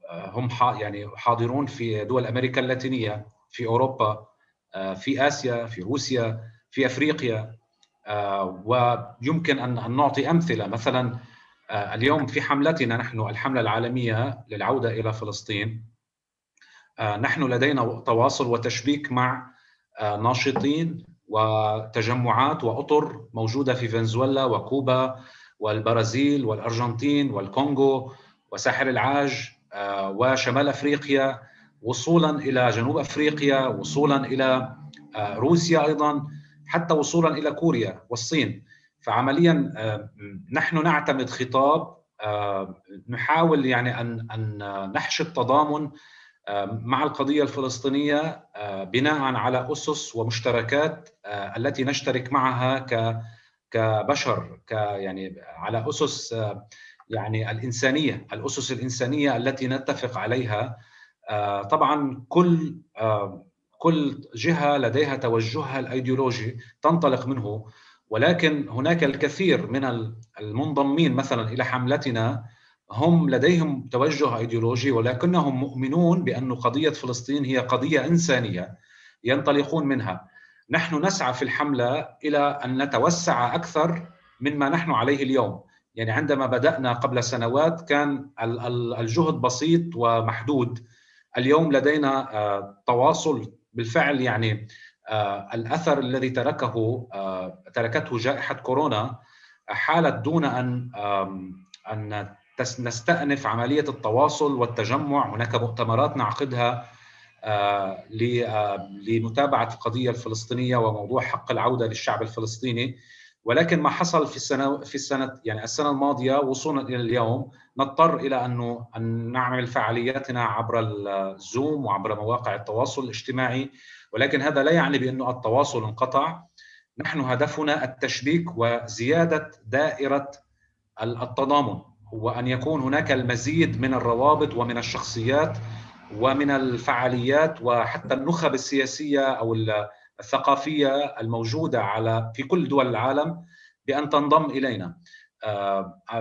هم يعني حاضرون في دول أمريكا اللاتينية، في أوروبا، في آسيا، في روسيا، في أفريقيا. ويمكن أن نعطي أمثلة. مثلا اليوم في حملتنا نحن الحملة العالمية للعودة إلى فلسطين، نحن لدينا تواصل وتشبيك مع ناشطين وتجمعات وأطر موجودة في فنزويلا وكوبا والبرازيل والأرجنتين والكونغو وساحل العاج وشمال أفريقيا، وصولا إلى جنوب أفريقيا، وصولا إلى روسيا أيضا، حتى وصولا إلى كوريا والصين. فعمليا نحن نعتمد خطاب نحاول يعني أن نحشي التضامن مع القضية الفلسطينية بناء على أسس ومشتركات التي نشترك معها كبشر، يعني على أسس يعني الأسس الإنسانية التي نتفق عليها. طبعا كل جهة لديها توجهها الأيديولوجي تنطلق منه، ولكن هناك الكثير من المنضمين مثلا إلى حملتنا هم لديهم توجه أيديولوجي، ولكنهم مؤمنون بأن قضية فلسطين هي قضية إنسانية ينطلقون منها. نحن نسعى في الحملة إلى أن نتوسع أكثر مما نحن عليه اليوم. يعني عندما بدأنا قبل سنوات كان الجهد بسيط ومحدود. اليوم لدينا تواصل بالفعل، يعني الأثر الذي تركته جائحة كورونا حالت دون أن نستأنف عملية التواصل والتجمع. هناك مؤتمرات نعقدها لمتابعة القضية الفلسطينية وموضوع حق العودة للشعب الفلسطيني. ولكن ما حصل في السنة الماضية وصولا إلى اليوم نضطر إلى أن نعمل فعالياتنا عبر الزوم وعبر مواقع التواصل الاجتماعي، ولكن هذا لا يعني بأنه التواصل انقطع. نحن هدفنا التشبيك وزيادة دائرة التضامن، وأن يكون هناك المزيد من الروابط ومن الشخصيات ومن الفعاليات وحتى النخب السياسية أو الثقافية الموجودة في كل دول العالم بأن تنضم إلينا.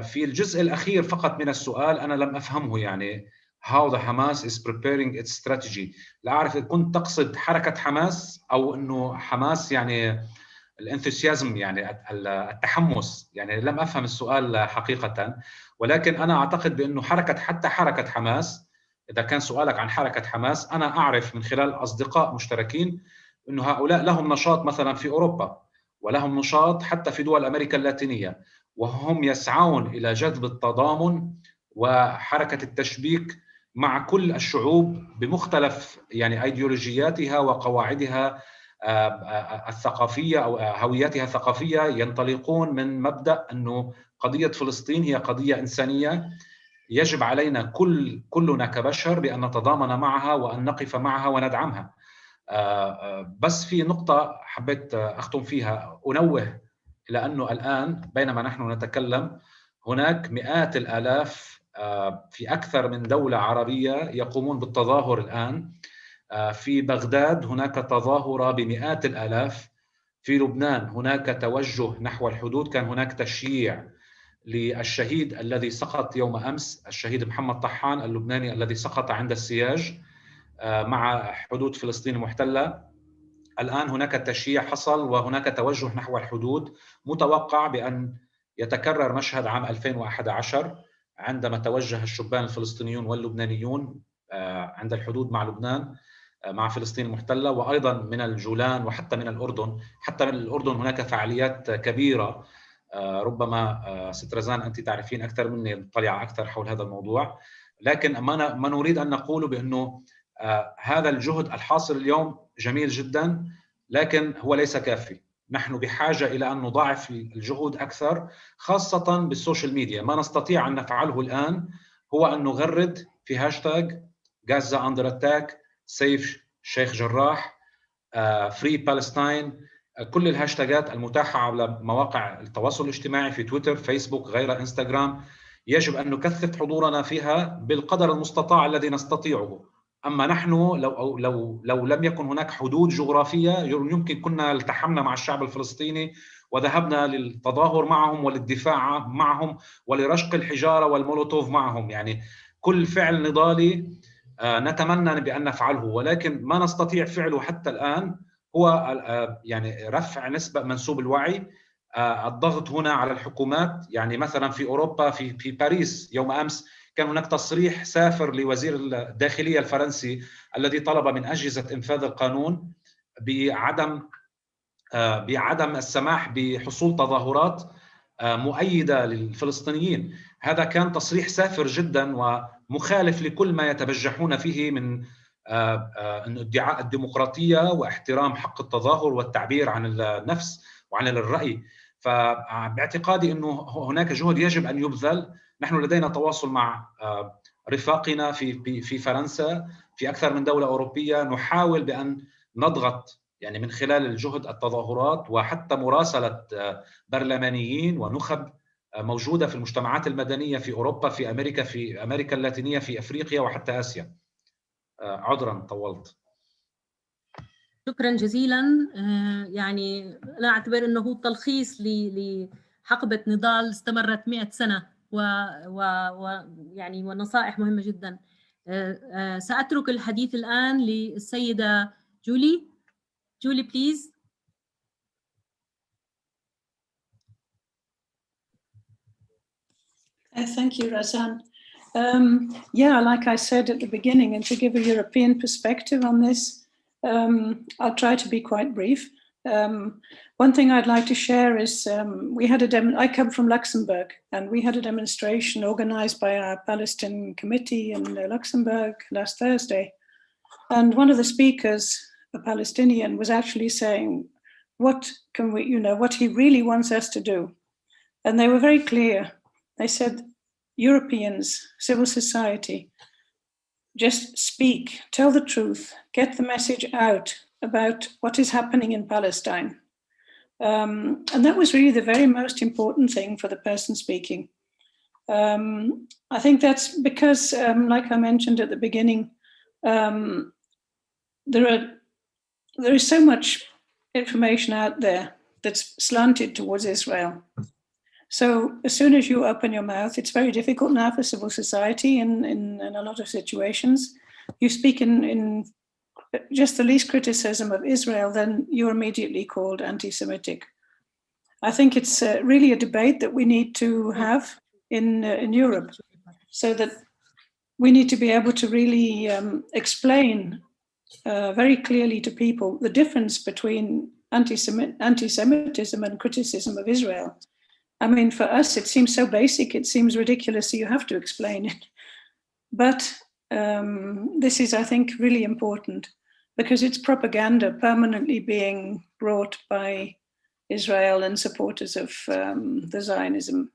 في الجزء الأخير فقط من السؤال أنا لم أفهمه، يعني how the Hamas is preparing its strategy. لا أعرف إذا كنت تقصد حركة حماس أو أنه حماس يعني الانثوسيازم، يعني التحمس. يعني لم أفهم السؤال حقيقة، ولكن أنا أعتقد بأنه حركة حماس، إذا كان سؤالك عن حركة حماس، أنا أعرف من خلال أصدقاء مشتركين أنه هؤلاء لهم نشاط مثلا في أوروبا ولهم نشاط حتى في دول أمريكا اللاتينية، وهم يسعون إلى جذب التضامن وحركة التشبيك مع كل الشعوب بمختلف يعني أيديولوجياتها وقواعدها الثقافية أو هويتها الثقافية. ينطلقون من مبدأ أنه قضية فلسطين هي قضية إنسانية يجب علينا كلنا كبشر بأن نتضامن معها وأن نقف معها وندعمها. بس في نقطة حبيت أختم فيها، أنوه إلى أنه الآن بينما نحن نتكلم هناك مئات الآلاف في أكثر من دولة عربية يقومون بالتظاهر الآن. في بغداد هناك تظاهرة بمئات الآلاف. في لبنان هناك توجه نحو الحدود، كان هناك تشييع للشهيد الذي سقط يوم أمس، الشهيد محمد طحان اللبناني الذي سقط عند السياج مع حدود فلسطين المحتلة. الآن هناك تشييع حصل وهناك توجه نحو الحدود. متوقع بأن يتكرر مشهد عام 2011 عندما توجه الشبان الفلسطينيون واللبنانيون عند الحدود مع لبنان مع فلسطين المحتلة، وأيضا من الجولان وحتى من الأردن. حتى من الأردن هناك فعاليات كبيرة. ربما ست رزان أنت تعرفين أكثر مني، مطلعة أكثر حول هذا الموضوع. لكن ما نريد أن نقوله بأنه هذا الجهد الحاصل اليوم جميل جدا، لكن هو ليس كافي. نحن بحاجة إلى أن نضاعف الجهود أكثر، خاصة بالسوشيال ميديا. ما نستطيع أن نفعله الآن هو أن نغرد في هاشتاج غزة أندر أتاك، سيف شيخ جراح، فري بالستاين، كل الهاشتاجات المتاحة على مواقع التواصل الاجتماعي في تويتر، فيسبوك، غير انستغرام. يجب أن نكثف حضورنا فيها بالقدر المستطاع الذي نستطيعه. أما نحن لو لم يكن هناك حدود جغرافية يمكن كنا التحمنا مع الشعب الفلسطيني وذهبنا للتظاهر معهم وللدفاع معهم ولرشق الحجارة والمولوتوف معهم. يعني كل فعل نضالي نتمنى بأن نفعله، ولكن ما نستطيع فعله حتى الآن هو يعني رفع نسبة منسوب الوعي، الضغط هنا على الحكومات. يعني مثلا في أوروبا في باريس يوم أمس كان هناك تصريح سافر لوزير الداخلية الفرنسي الذي طلب من أجهزة إنفاذ القانون بعدم السماح بحصول تظاهرات مؤيدة للفلسطينيين. هذا كان تصريح سافر جدا ومخالف لكل ما يتبجحون فيه من ادعاء الديمقراطية واحترام حق التظاهر والتعبير عن النفس وعن الرأي. فباعتقادي أنه هناك جهد يجب أن يبذل. نحن لدينا تواصل مع رفاقنا في فرنسا، في أكثر من دولة أوروبية، نحاول بأن نضغط يعني من خلال الجهد التظاهرات وحتى مراسلة برلمانيين ونخب موجودة في المجتمعات المدنية في أوروبا، في أمريكا اللاتينية، في أفريقيا وحتى آسيا. عذرا طولت. شكرا جزيلا. يعني أنا أعتبر أنه هو تلخيص لحقبة نضال استمرت 100 سنة يعني ونصائح مهمة جدا. سأترك الحديث الآن للسيدة جولي. جولي please. Thank you, Razan. Yeah, like I said at the beginning, and to give a European perspective on this, I'll try to be quite brief. One thing I'd like to share is we had I come from Luxembourg, and we had a demonstration organized by our Palestine committee in Luxembourg last Thursday. And one of the speakers, a Palestinian, was actually saying, what he really wants us to do. And they were very clear. They said, Europeans, civil society, just speak, tell the truth, get the message out about what is happening in Palestine. And that was really the very most important thing for the person speaking. I think that's because, like I mentioned at the beginning, there is so much information out there that's slanted towards Israel. So as soon as you open your mouth, it's very difficult now for civil society in a lot of situations. You speak in just the least criticism of Israel, then you're immediately called anti-Semitic. I think it's really a debate that we need to have in Europe, so that we need to be able to really explain very clearly to people the difference between anti-Semitism and criticism of Israel. I mean, for us, it seems so basic, it seems ridiculous, so you have to explain it. But this is, I think, really important, because it's propaganda permanently being brought by Israel and supporters of the Zionism.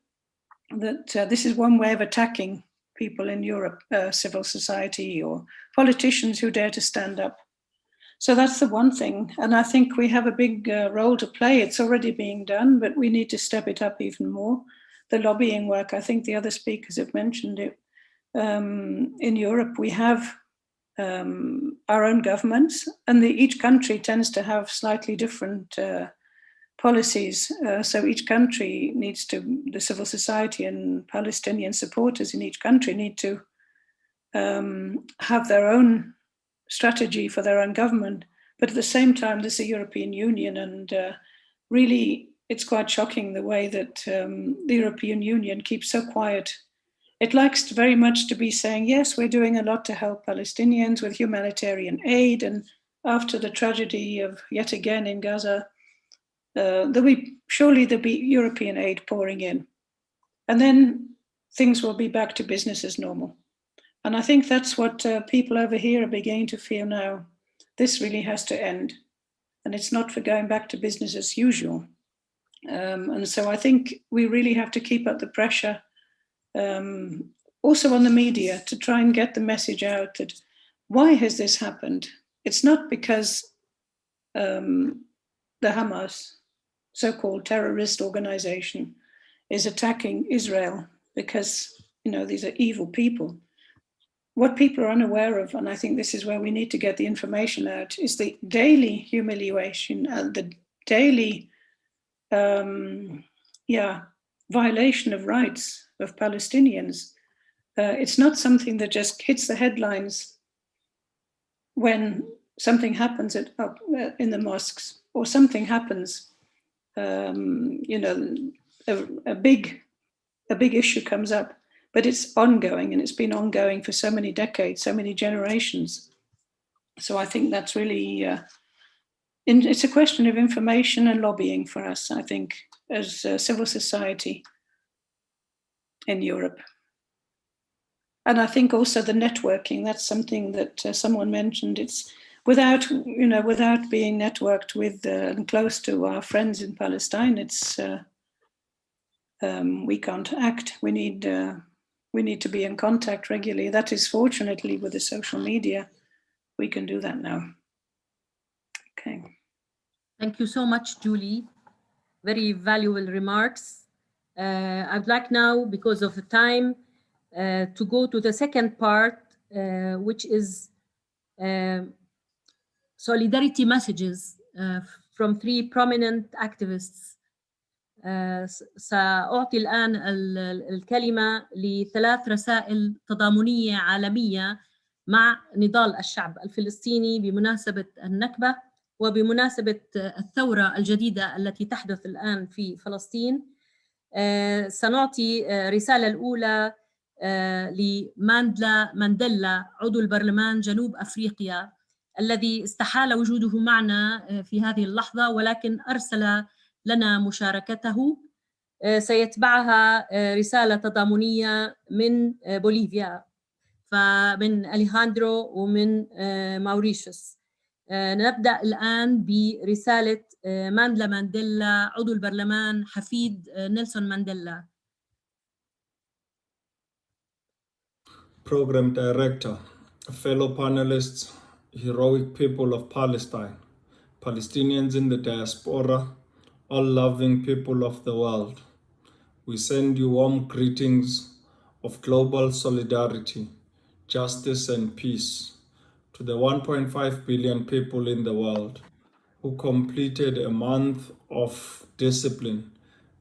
That this is one way of attacking people in Europe, civil society or politicians who dare to stand up. So that's the one thing. And I think we have a big role to play. It's already being done, but we need to step it up even more. The lobbying work, I think the other speakers have mentioned it. In Europe, we have our own governments, and each country tends to have slightly different policies. So each country needs to, the civil society and Palestinian supporters in each country need to have their own strategy for their own government. But at the same time, there's the European Union, and really it's quite shocking the way that the European Union keeps so quiet. It likes very much to be saying, yes, we're doing a lot to help Palestinians with humanitarian aid, and after the tragedy of yet again in Gaza, surely there'll be European aid pouring in. And then things will be back to business as normal. And I think that's what people over here are beginning to feel now. This really has to end. And it's not for going back to business as usual. And so I think we really have to keep up the pressure, also on the media, to try and get the message out that why has this happened? It's not because the Hamas, so-called terrorist organization, is attacking Israel because, these are evil people. What people are unaware of, and I think this is where we need to get the information out, is the daily humiliation and the daily violation of rights of Palestinians. It's not something that just hits the headlines when something happens in the mosques, or something happens, a big issue comes up. But it's ongoing, and it's been ongoing for so many decades, so many generations. So I think that's really, it's a question of information and lobbying for us, I think, as civil society in Europe. And I think also the networking, that's something that someone mentioned. It's without being networked with and close to our friends in Palestine, we can't act. We need to be in contact regularly. That is fortunately with the social media, we can do that now. Okay. Thank you so much, Julie. Very valuable remarks. I'd like now, because of the time, to go to the second part, which is solidarity messages from three prominent activists. سأعطي الآن الكلمة لثلاث رسائل تضامنية عالمية مع نضال الشعب الفلسطيني بمناسبة النكبة وبمناسبة الثورة الجديدة التي تحدث الآن في فلسطين. سنعطي رسالة الأولى لمانديلا عضو البرلمان جنوب أفريقيا الذي استحال وجوده معنا في هذه اللحظة ولكن أرسل لنا مشاركته. سيتبعها رسالة تضامنية من بوليفيا فمن أليخاندرو ومن ماوريشيوس. نبدأ الآن برسالة مانديلا عضو البرلمان حفيد نيلسون مانديلا. Program Director, fellow panelists, heroic people of Palestine, Palestinians in the diaspora, all loving people of the world, we send you warm greetings of global solidarity, justice and peace to the 1.5 billion people in the world who completed a month of discipline,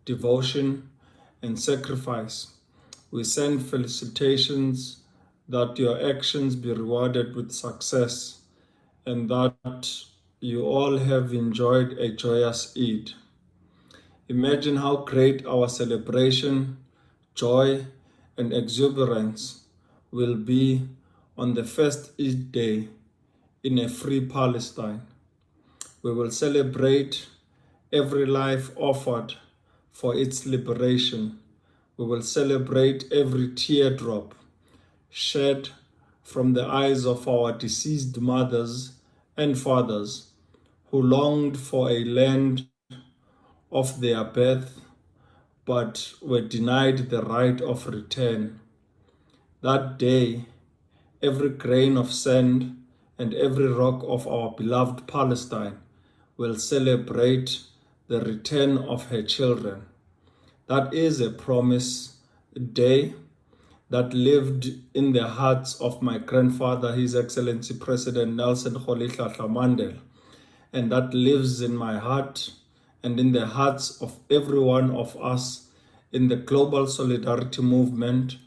devotion, and sacrifice. We send felicitations that your actions be rewarded with success and that you all have enjoyed a joyous Eid. Imagine how great our celebration, joy, and exuberance will be on the first Eid day in a free Palestine. We will celebrate every life offered for its liberation. We will celebrate every teardrop shed from the eyes of our deceased mothers and fathers who longed for a land of their birth but were denied the right of return. That day, every grain of sand and every rock of our beloved Palestine will celebrate the return of her children. That is a promise day that lived in the hearts of my grandfather, His Excellency President Nelson Rolihlahla Mandela, and that lives in my heart and in the hearts of every one of us in the global solidarity movement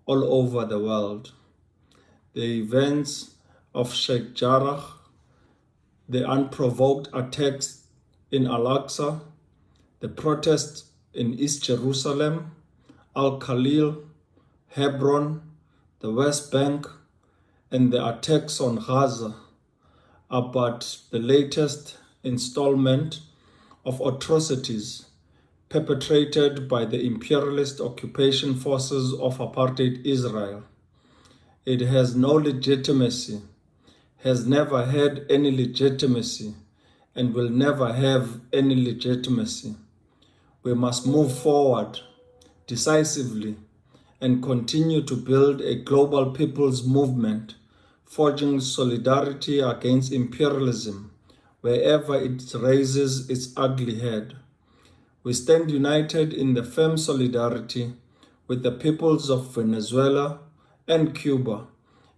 all over the world. The events of Sheikh Jarrah, the unprovoked attacks in Al-Aqsa, the protests in East Jerusalem, Al-Khalil, Hebron, the West Bank, and the attacks on Gaza are but the latest installment of atrocities perpetrated by the imperialist occupation forces of apartheid Israel. It has no legitimacy, has never had any legitimacy, and will never have any legitimacy. We must move forward decisively and continue to build a global people's movement, forging solidarity against imperialism wherever it raises its ugly head. We stand united in the firm solidarity with the peoples of Venezuela and Cuba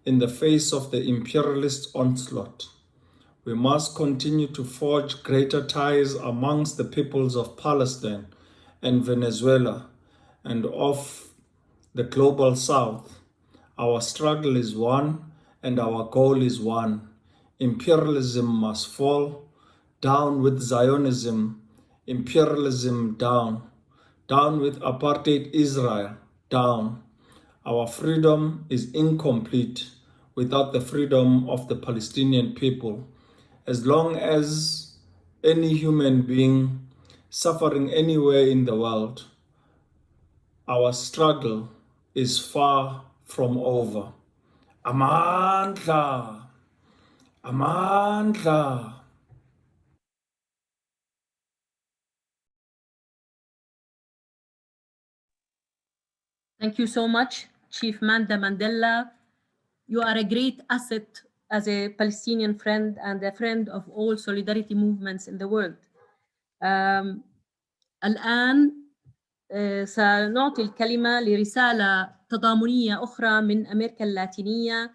in the face of the imperialist onslaught. We must continue to forge greater ties amongst the peoples of Palestine and Venezuela and of the global south. Our struggle is one and our goal is one. Imperialism must fall. Down with Zionism. Imperialism down. Down with apartheid Israel. Down. Our freedom is incomplete without the freedom of the Palestinian people. As long as any human being suffering anywhere in the world, our struggle is far from over. Amandla! Amandla! Thank you so much, Chief Manda Mandela. You are a great asset as a Palestinian friend and a friend of all solidarity movements in the world. الآن سنعطي الكلمة لرسالة تضامنية أخرى من أمريكا اللاتينية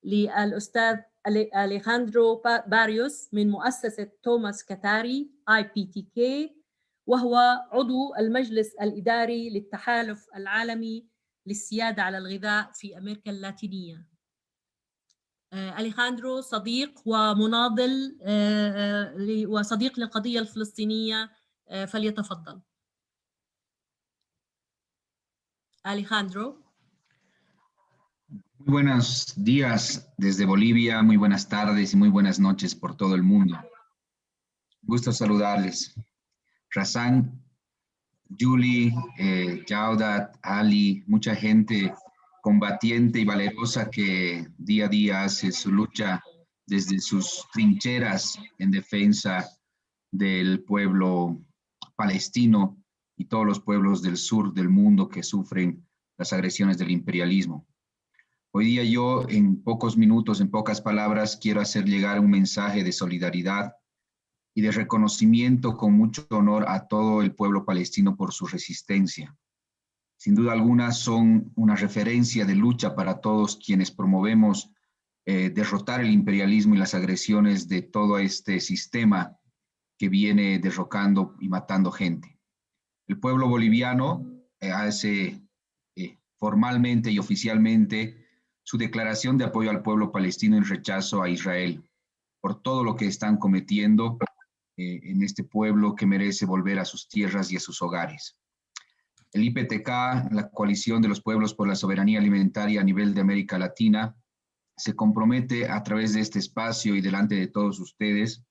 للأستاذ أليخاندرو باريوس من مؤسسة توماس كاتاري IPTK، وهو عضو المجلس الإداري للتحالف العالمي للسيادة على الغذاء في أمريكا اللاتينية. أليخاندرو صديق ومناضل وصديق للقضية الفلسطينية، فليتفضل. Alejandro. Muy buenos días desde Bolivia, muy buenas tardes y muy buenas noches por todo el mundo. Gusto saludarles. Razan, Julie, Jaudat, Ali, mucha gente combatiente y valerosa que día a día hace su lucha desde sus trincheras en defensa del pueblo palestino y todos los pueblos del sur del mundo que sufren las agresiones del imperialismo. Hoy día yo, en pocos minutos, en pocas palabras, quiero hacer llegar un mensaje de solidaridad y de reconocimiento con mucho honor a todo el pueblo palestino por su resistencia. Sin duda alguna son una referencia de lucha para todos quienes promovemos derrotar el imperialismo y las agresiones de todo este sistema que viene derrocando y matando gente. El pueblo boliviano hace formalmente y oficialmente su declaración de apoyo al pueblo palestino en rechazo a Israel por todo lo que están cometiendo en este pueblo que merece volver a sus tierras y a sus hogares. El IPTK, la Coalición de los Pueblos por la Soberanía Alimentaria a nivel de América Latina, se compromete a través de este espacio y delante de todos ustedes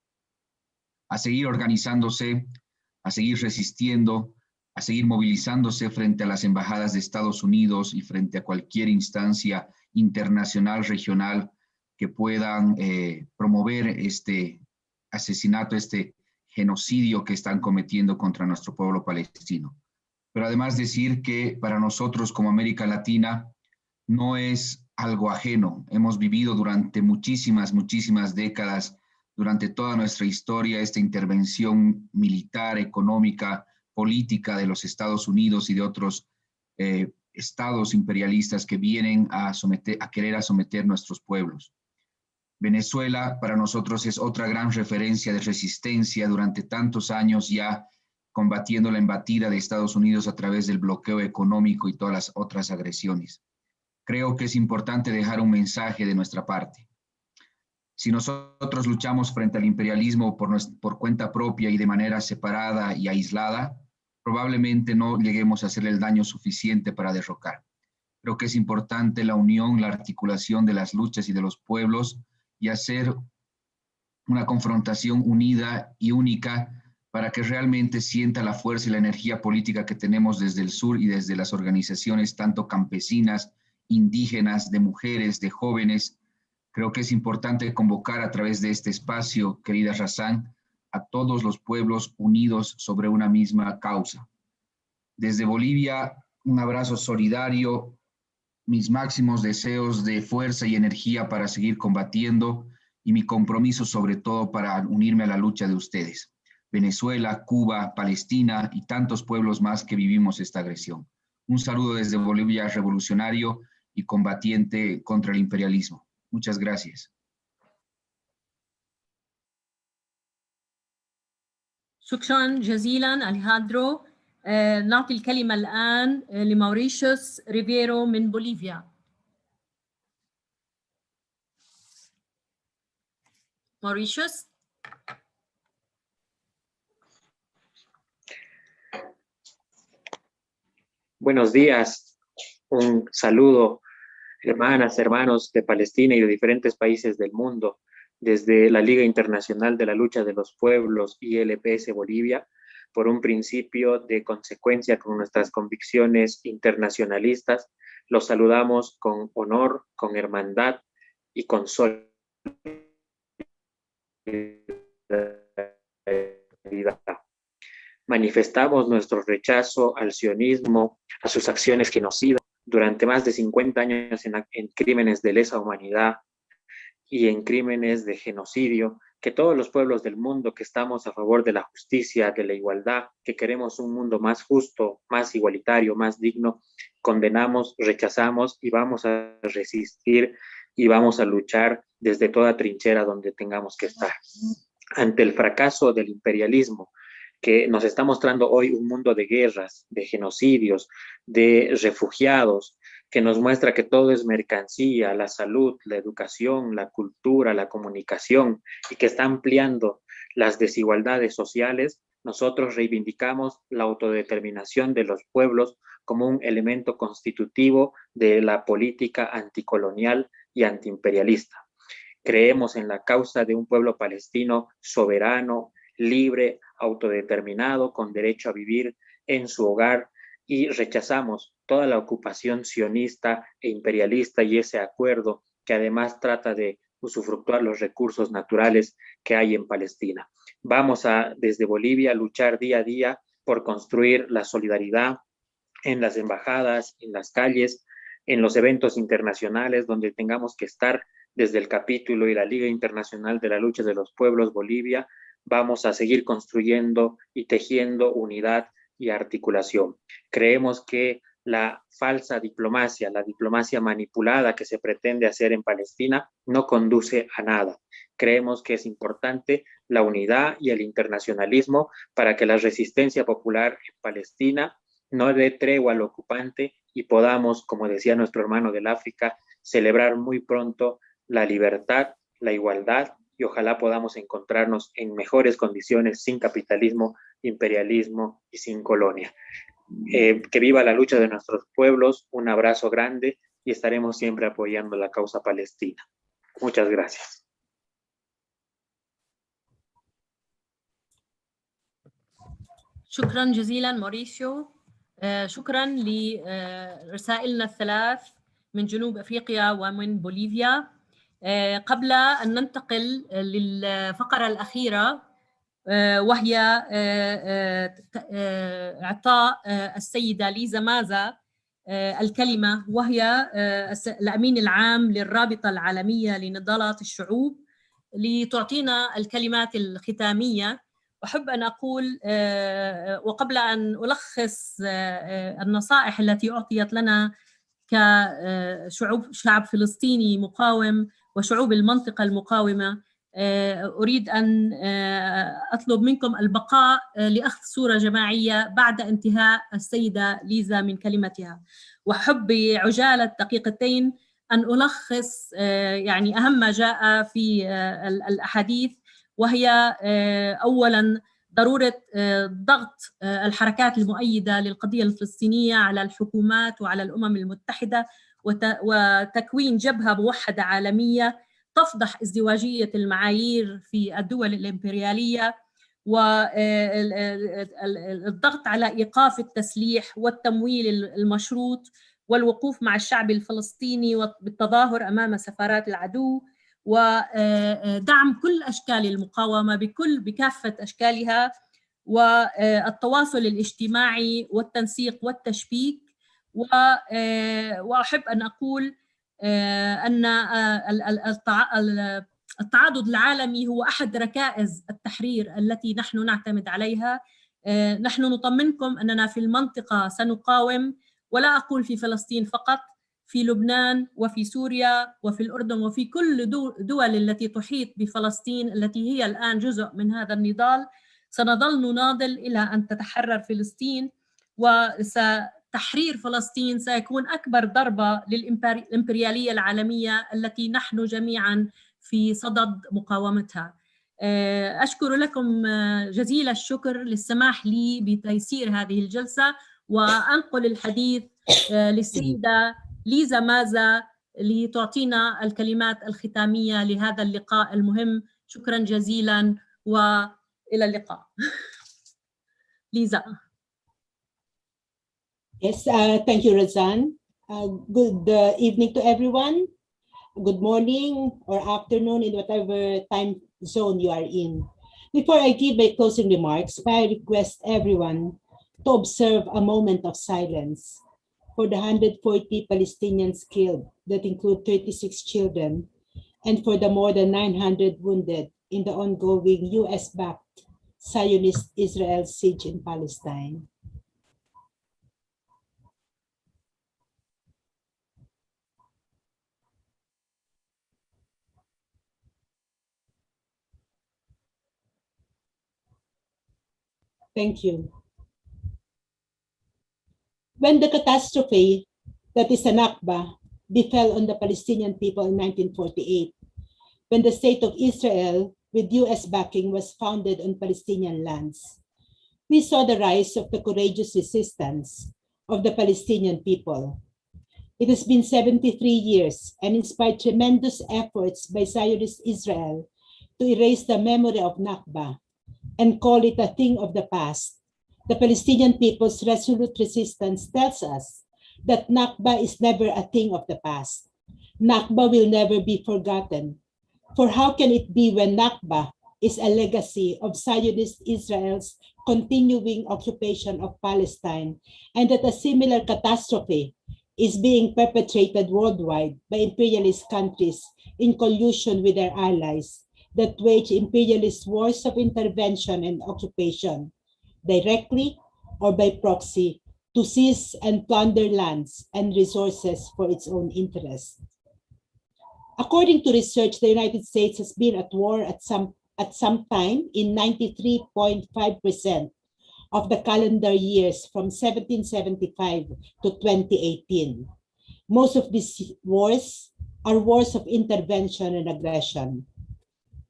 a seguir organizándose, a seguir resistiendo, a seguir movilizándose frente a las embajadas de Estados Unidos y frente a cualquier instancia internacional, regional, que puedan promover este asesinato, este genocidio que están cometiendo contra nuestro pueblo palestino. Pero además decir que para nosotros como América Latina no es algo ajeno. Hemos vivido durante muchísimas décadas, durante toda nuestra historia, esta intervención militar, económica, política de los Estados Unidos y de otros estados imperialistas que vienen a querer someter nuestros pueblos. Venezuela para nosotros es otra gran referencia de resistencia durante tantos años ya combatiendo la embestida de Estados Unidos a través del bloqueo económico y todas las otras agresiones. Creo que es importante dejar un mensaje de nuestra parte. Si nosotros luchamos frente al imperialismo por cuenta propia y de manera separada y aislada, probablemente no lleguemos a hacer el daño suficiente para derrocar. Creo que es importante la unión, la articulación de las luchas y de los pueblos y hacer una confrontación unida y única para que realmente sienta la fuerza y la energía política que tenemos desde el sur y desde las organizaciones tanto campesinas, indígenas, de mujeres, de jóvenes. Creo que es importante convocar a través de este espacio, querida Razan, a todos los pueblos unidos sobre una misma causa. Desde Bolivia, un abrazo solidario, mis máximos deseos de fuerza y energía para seguir combatiendo y mi compromiso sobre todo para unirme a la lucha de ustedes. Venezuela, Cuba, Palestina y tantos pueblos más que vivimos esta agresión. Un saludo desde Bolivia revolucionario y combatiente contra el imperialismo. Muchas gracias. شكرا جزيلا أليخاندرو. نعطي الكلمة الآن لموريشيوس ريفيرو من بوليفيا. Mauritius. Buenos días, un saludo, hermanas, hermanos de Palestina y de diferentes países del mundo, desde la Liga Internacional de la Lucha de los Pueblos y LPS Bolivia, por un principio de consecuencia con nuestras convicciones internacionalistas. Los saludamos con honor, con hermandad y con solidaridad. Manifestamos nuestro rechazo al sionismo, a sus acciones genocidas, durante más de 50 años en crímenes de lesa humanidad y en crímenes de genocidio, que todos los pueblos del mundo que estamos a favor de la justicia, de la igualdad, que queremos un mundo más justo, más igualitario, más digno, condenamos, rechazamos y vamos a resistir y vamos a luchar desde toda trinchera donde tengamos que estar. Ante el fracaso del imperialismo, que nos está mostrando hoy un mundo de guerras, de genocidios, de refugiados, que nos muestra que todo es mercancía, la salud, la educación, la cultura, la comunicación, y que está ampliando las desigualdades sociales, nosotros reivindicamos la autodeterminación de los pueblos como un elemento constitutivo de la política anticolonial y antiimperialista. Creemos en la causa de un pueblo palestino soberano, libre, autodeterminado, con derecho a vivir en su hogar, y rechazamos toda la ocupación sionista e imperialista y ese acuerdo que además trata de usufructuar los recursos naturales que hay en Palestina. Vamos a, desde Bolivia, luchar día a día por construir la solidaridad en las embajadas, en las calles, en los eventos internacionales donde tengamos que estar desde el capítulo y la Liga Internacional de la Lucha de los Pueblos Bolivia. Vamos a seguir construyendo y tejiendo unidad y articulación. Creemos que la falsa diplomacia, la diplomacia manipulada que se pretende hacer en Palestina no conduce a nada. Creemos que es importante la unidad y el internacionalismo para que la resistencia popular en Palestina no dé tregua al ocupante y podamos, como decía nuestro hermano del África, celebrar muy pronto la libertad, la igualdad, y ojalá podamos encontrarnos en mejores condiciones sin capitalismo, imperialismo y sin colonia. Que viva la lucha de nuestros pueblos, un abrazo grande y estaremos siempre apoyando la causa palestina. Muchas gracias. شكرا جزيلا موريسيو. شكرا لرسائلنا الثلاث من جنوب أفريقيا ومن بوليفيا. قبل أن ننتقل للفقرة الأخيرة وهي إعطاء السيدة ليزا مازا الكلمة، وهي الأمين العام للرابطة العالمية لنضالات الشعوب، لتعطينا الكلمات الختامية. أحب أن أقول وقبل أن ألخص النصائح التي أعطيت لنا شعب فلسطيني مقاوم وشعوب المنطقة المقاومة، أريد أن أطلب منكم البقاء لأخذ صورة جماعية بعد انتهاء السيدة ليزا من كلمتها. وأحب بعجالة دقيقتين أن ألخص يعني أهم ما جاء في الأحاديث، وهي أولاً ضرورة ضغط الحركات المؤيدة للقضية الفلسطينية على الحكومات وعلى الأمم المتحدة، وتكوين جبهة موحدة عالمية تفضح ازدواجية المعايير في الدول الإمبريالية، والضغط على إيقاف التسليح والتمويل المشروط والوقوف مع الشعب الفلسطيني بالتظاهر أمام سفارات العدو، ودعم كل أشكال المقاومة بكافة أشكالها، والتواصل الاجتماعي والتنسيق والتشبيك. وأحب أن أقول أن التعاضد العالمي هو أحد ركائز التحرير التي نحن نعتمد عليها. نحن نطمنكم أننا في المنطقة سنقاوم، ولا أقول في فلسطين فقط، في لبنان وفي سوريا وفي الأردن وفي كل دول التي تحيط بفلسطين التي هي الآن جزء من هذا النضال. سنظل نناضل إلى أن تتحرر فلسطين، وتحرير فلسطين سيكون أكبر ضربة للإمبريالية العالمية التي نحن جميعاً في صدد مقاومتها. أشكر لكم جزيل الشكر للسماح لي بتيسير هذه الجلسة، وأنقل الحديث للسيدة ليزا مازا لتعطينا الكلمات الختامية لهذا اللقاء المهم. شكراً جزيلاً وإلى اللقاء. ليزا. Yes, thank you, Razan. Good evening to everyone. Good morning or afternoon in whatever time zone you are in. Before I give my closing remarks, I request everyone to observe a moment of silence for the 140 Palestinians killed, that include 36 children, and for the more than 900 wounded in the ongoing US-backed Zionist Israel siege in Palestine. Thank you. When the catastrophe, that is the Nakba, befell on the Palestinian people in 1948, when the state of Israel with US backing was founded on Palestinian lands, we saw the rise of the courageous resistance of the Palestinian people. It has been 73 years and inspired tremendous efforts by Zionist Israel to erase the memory of Nakba and call it a thing of the past. The Palestinian people's resolute resistance tells us that Nakba is never a thing of the past. Nakba will never be forgotten. For how can it be when Nakba is a legacy of Zionist Israel's continuing occupation of Palestine, and that a similar catastrophe is being perpetrated worldwide by imperialist countries in collusion with their allies that wage imperialist wars of intervention and occupation, directly or by proxy, to seize and plunder lands and resources for its own interest. According to research, the United States has been at war at some time in 93.5% of the calendar years from 1775 to 2018. Most of these wars are wars of intervention and aggression.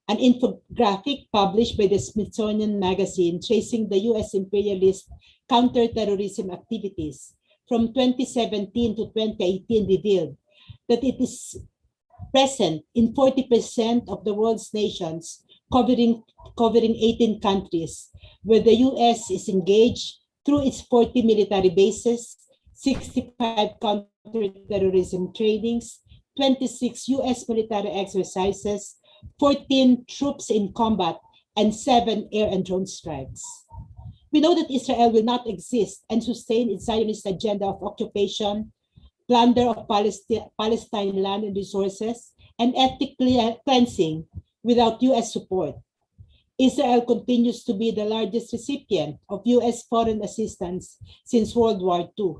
An infographic published by the Smithsonian Magazine tracing the US imperialist counterterrorism activities from 2017 to 2018 revealed that it is present in 40% of the world's nations, covering 18 countries, where the US is engaged through its 40 military bases, 65 counterterrorism trainings, 26 US military exercises, 14 troops in combat, and 7 air and drone strikes. We know that Israel will not exist and sustain its Zionist agenda of occupation, plunder of Palestine land and resources, and ethnic cleansing without US support. Israel continues to be the largest recipient of US foreign assistance since World War II.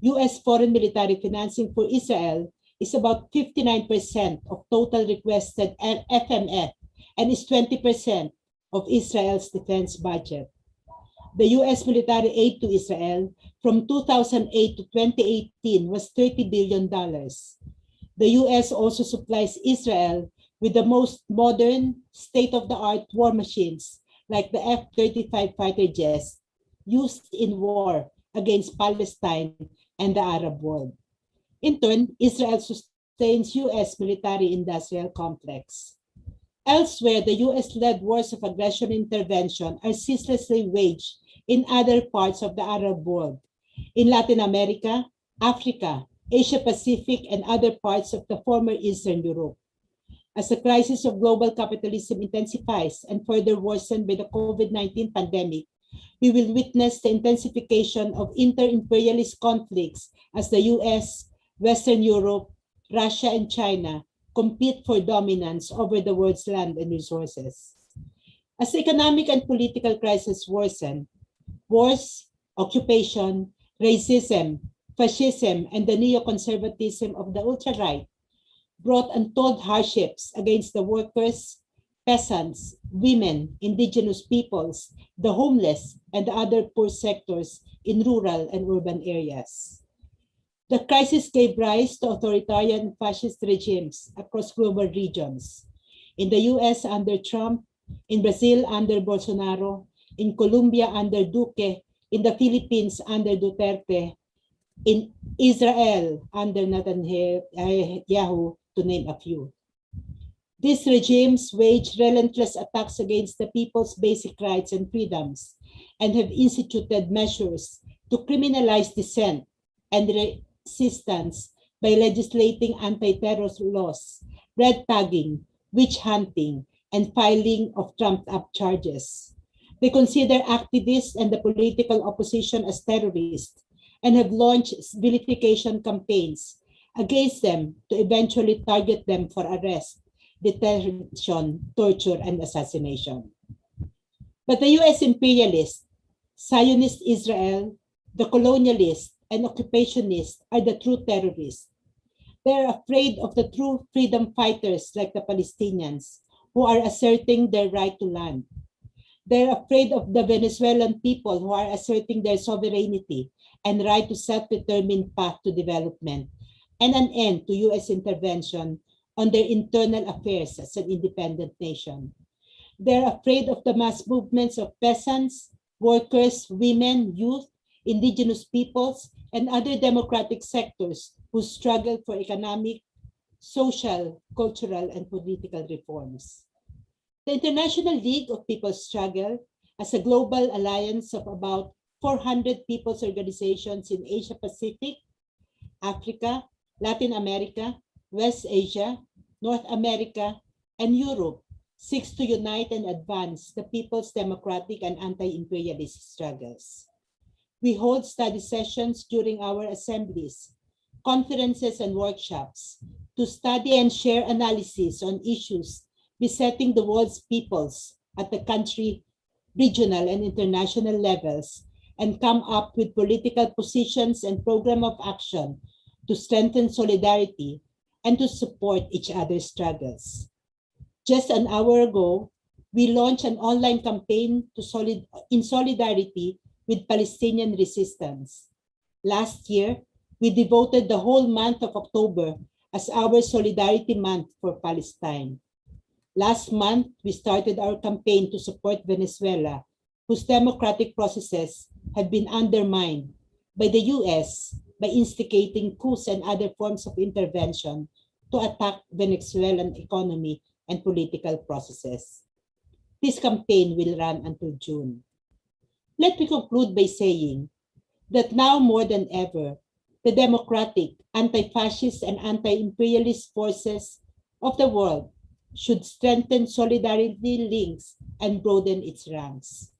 US foreign military financing for Israel is about 59% of total requested FMF and is 20% of Israel's defense budget. The US military aid to Israel from 2008 to 2018 was $30 billion. The US also supplies Israel with the most modern, state-of-the-art war machines like the F-35 fighter jets used in war against Palestine and the Arab world. In turn, Israel sustains US military-industrial complex. Elsewhere, the US-led wars of aggression and intervention are ceaselessly waged in other parts of the Arab world, in Latin America, Africa, Asia-Pacific, and other parts of the former Eastern Europe. As the crisis of global capitalism intensifies and further worsened by the COVID-19 pandemic, we will witness the intensification of inter-imperialist conflicts as the US, Western Europe, Russia, and China compete for dominance over the world's land and resources. As the economic and political crisis worsen, wars, occupation, racism, fascism, and the neoconservatism of the ultra-right brought untold hardships against the workers, peasants, women, indigenous peoples, the homeless, and the other poor sectors in rural and urban areas. The crisis gave rise to authoritarian fascist regimes across global regions. In the US under Trump, in Brazil under Bolsonaro, in Colombia under Duque, in the Philippines under Duterte, in Israel under Netanyahu, to name a few. These regimes wage relentless attacks against the people's basic rights and freedoms and have instituted measures to criminalize dissent and resistance by legislating anti-terror laws, red tagging, witch hunting, and filing of trumped-up charges. They consider activists and the political opposition as terrorists and have launched vilification campaigns against them to eventually target them for arrest, detention, torture, and assassination. But the US imperialists, Zionist Israel, the colonialists, and occupationists are the true terrorists. They are afraid of the true freedom fighters like the Palestinians who are asserting their right to land. They're afraid of the Venezuelan people who are asserting their sovereignty and right to self-determined path to development and an end to US intervention on their internal affairs as an independent nation. They're afraid of the mass movements of peasants, workers, women, youth, indigenous peoples, and other democratic sectors who struggle for economic, social, cultural, and political reforms. The International League of People's Struggle, as a global alliance of about 400 people's organizations in Asia Pacific, Africa, Latin America, West Asia, North America, and Europe, seeks to unite and advance the people's democratic and anti-imperialist struggles. We hold study sessions during our assemblies, conferences, and workshops to study and share analysis on issues besetting the world's peoples at the country, regional, and international levels, and come up with political positions and program of action to strengthen solidarity and to support each other's struggles. Just an hour ago, we launched an online campaign in solidarity with Palestinian resistance. Last year, we devoted the whole month of October as our Solidarity Month for Palestine. Last month, we started our campaign to support Venezuela, whose democratic processes have been undermined by the US by instigating coups and other forms of intervention to attack Venezuelan economy and political processes. This campaign will run until June. Let me conclude by saying that now more than ever, the democratic, anti-fascist, and anti-imperialist forces of the world should strengthen solidarity links and broaden its ranks.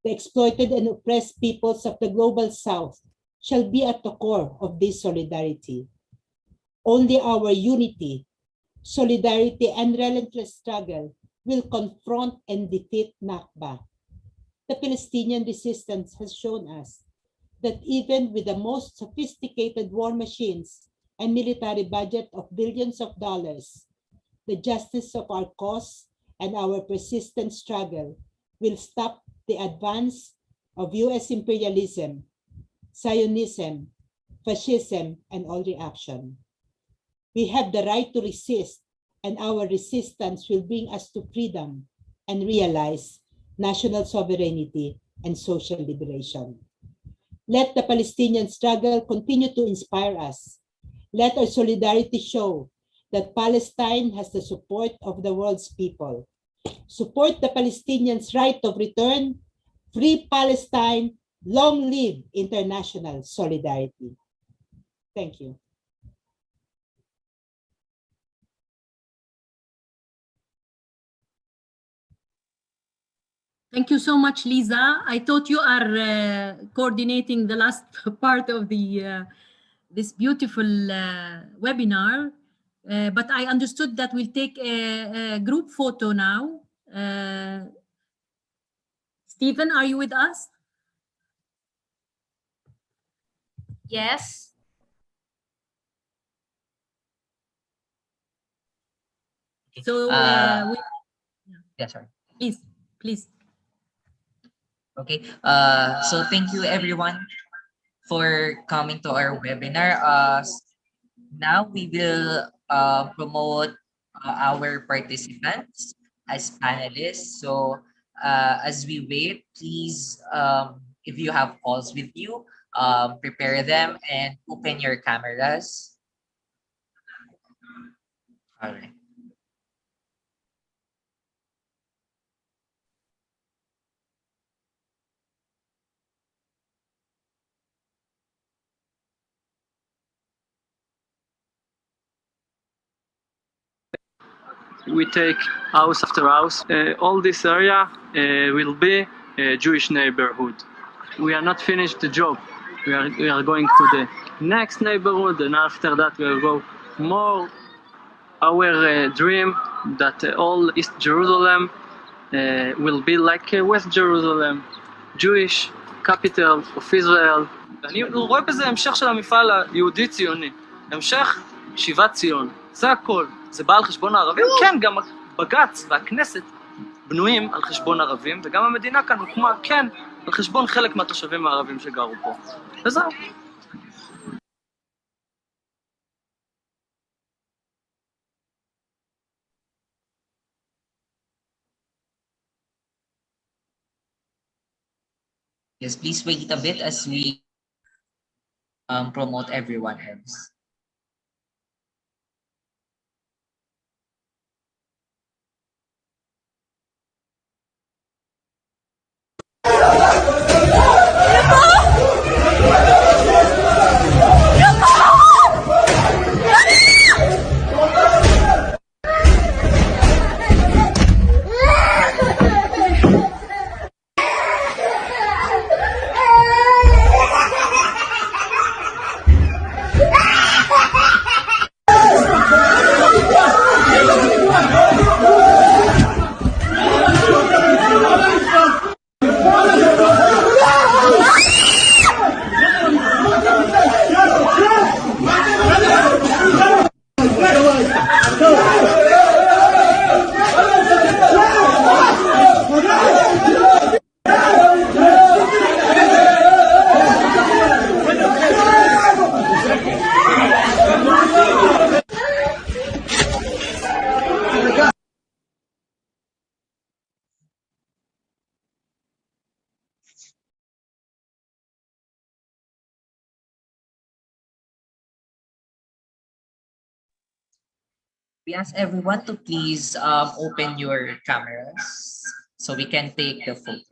The exploited and oppressed peoples of the global South shall be at the core of this solidarity. Only our unity, solidarity, and relentless struggle will confront and defeat Nakba. The Palestinian resistance has shown us that even with the most sophisticated war machines and military budget of billions of dollars, the justice of our cause and our persistent struggle will stop the advance of US imperialism, Zionism, fascism, and all reaction. We have the right to resist, and our resistance will bring us to freedom and realize national sovereignty and social liberation. Let the Palestinian struggle continue to inspire us. Let our solidarity show that Palestine has the support of the world's people. Support the Palestinians' right of return. Free Palestine. Long live international solidarity. Thank you. Thank you so much, Lisa. I thought you are coordinating the last part of the this beautiful webinar, but I understood that we'll take a group photo now. Stephen, are you with us? Yes. So, yeah, sorry. Please. Okay. So thank you everyone for coming to our webinar. Now we will promote our participants as panelists. So as we wait, please, if you have calls with you, prepare them and open your cameras. All right. We take house after house. All this area will be a Jewish neighborhood. We are not finished the job. we are going to the next neighborhood, and after that we will go more our dream that all East Jerusalem will be like West Jerusalem, Jewish capital of Israel. אני רואה בזה המשך של המפעל היהודי-ציוני, המשך שיבת ציון, זה הכל. זה בא על חשבון הערבים? כן, גם בג"ץ והכנסת בנויים על חשבון ערבים, וגם המדינה כאן הוקמה, כן, על חשבון חלק מהתושבים הערבים שגרו פה. וזהו. Yes, please wait a bit as we promote everyone else. We ask everyone to please open your cameras so we can take the photo.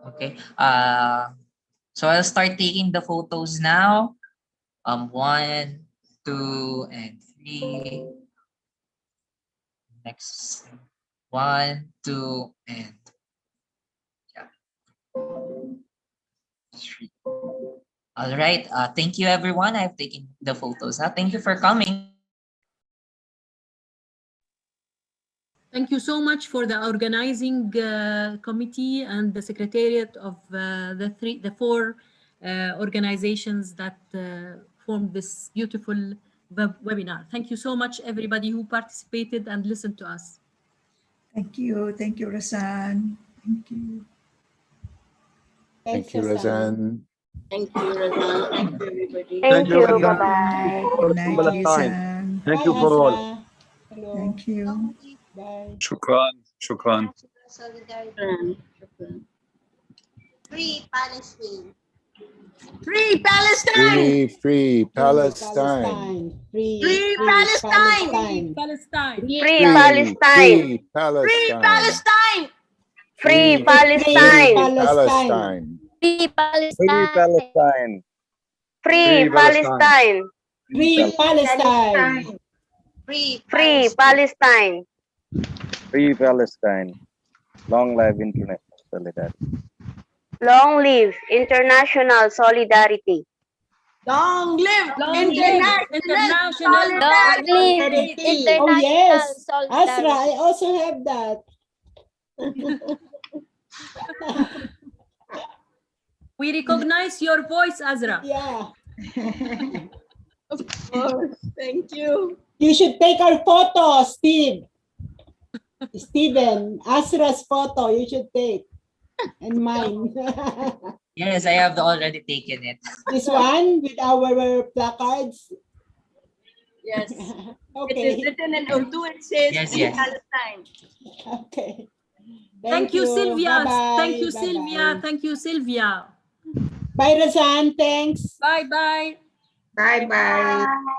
Okay. So I'll start taking the photos now. 1, 2, and 3. Next. 1, 2, and 3. All right. Thank you, everyone. I've taken the photos. Thank you for coming. Thank you so much for the organizing committee and the secretariat of the four organizations that formed this beautiful webinar. Thank you so much, everybody who participated and listened to us. Thank you, Razan. Thank you. Thank you, Razan. Thank you, Razan. Thank you, everybody. Thank you. Bye-bye. Good night, Palestine. Thank you Bye, for all. Azra. Hello. Thank you. Bye. Shukran. Free Palestine. Free Palestine. Free Palestine. Free Palestine. Free Palestine. Free Palestine. Free Palestine. Free Palestine. Free Free Palestine. Free Palestine. Free Palestine. Free Palestine. Free Palestine. Long live international solidarity. Long live international solidarity. Long live international solidarity. Oh yes, Azra, I also have that. We recognize your voice, Azra. Yeah. Of course. Thank you. You should take our photo, Steve. Steven, Azra's photo you should take. And mine. Yes, I have already taken it. This one with our placards. Yes. Okay. It is written in Urdu. It says Yes. Palestine. Okay. Thank you, Sylvia. Bye-bye. Thank you, Bye-bye. Sylvia. Thank you, Sylvia. Bye, Razan. Thanks. Bye-bye. Bye-bye.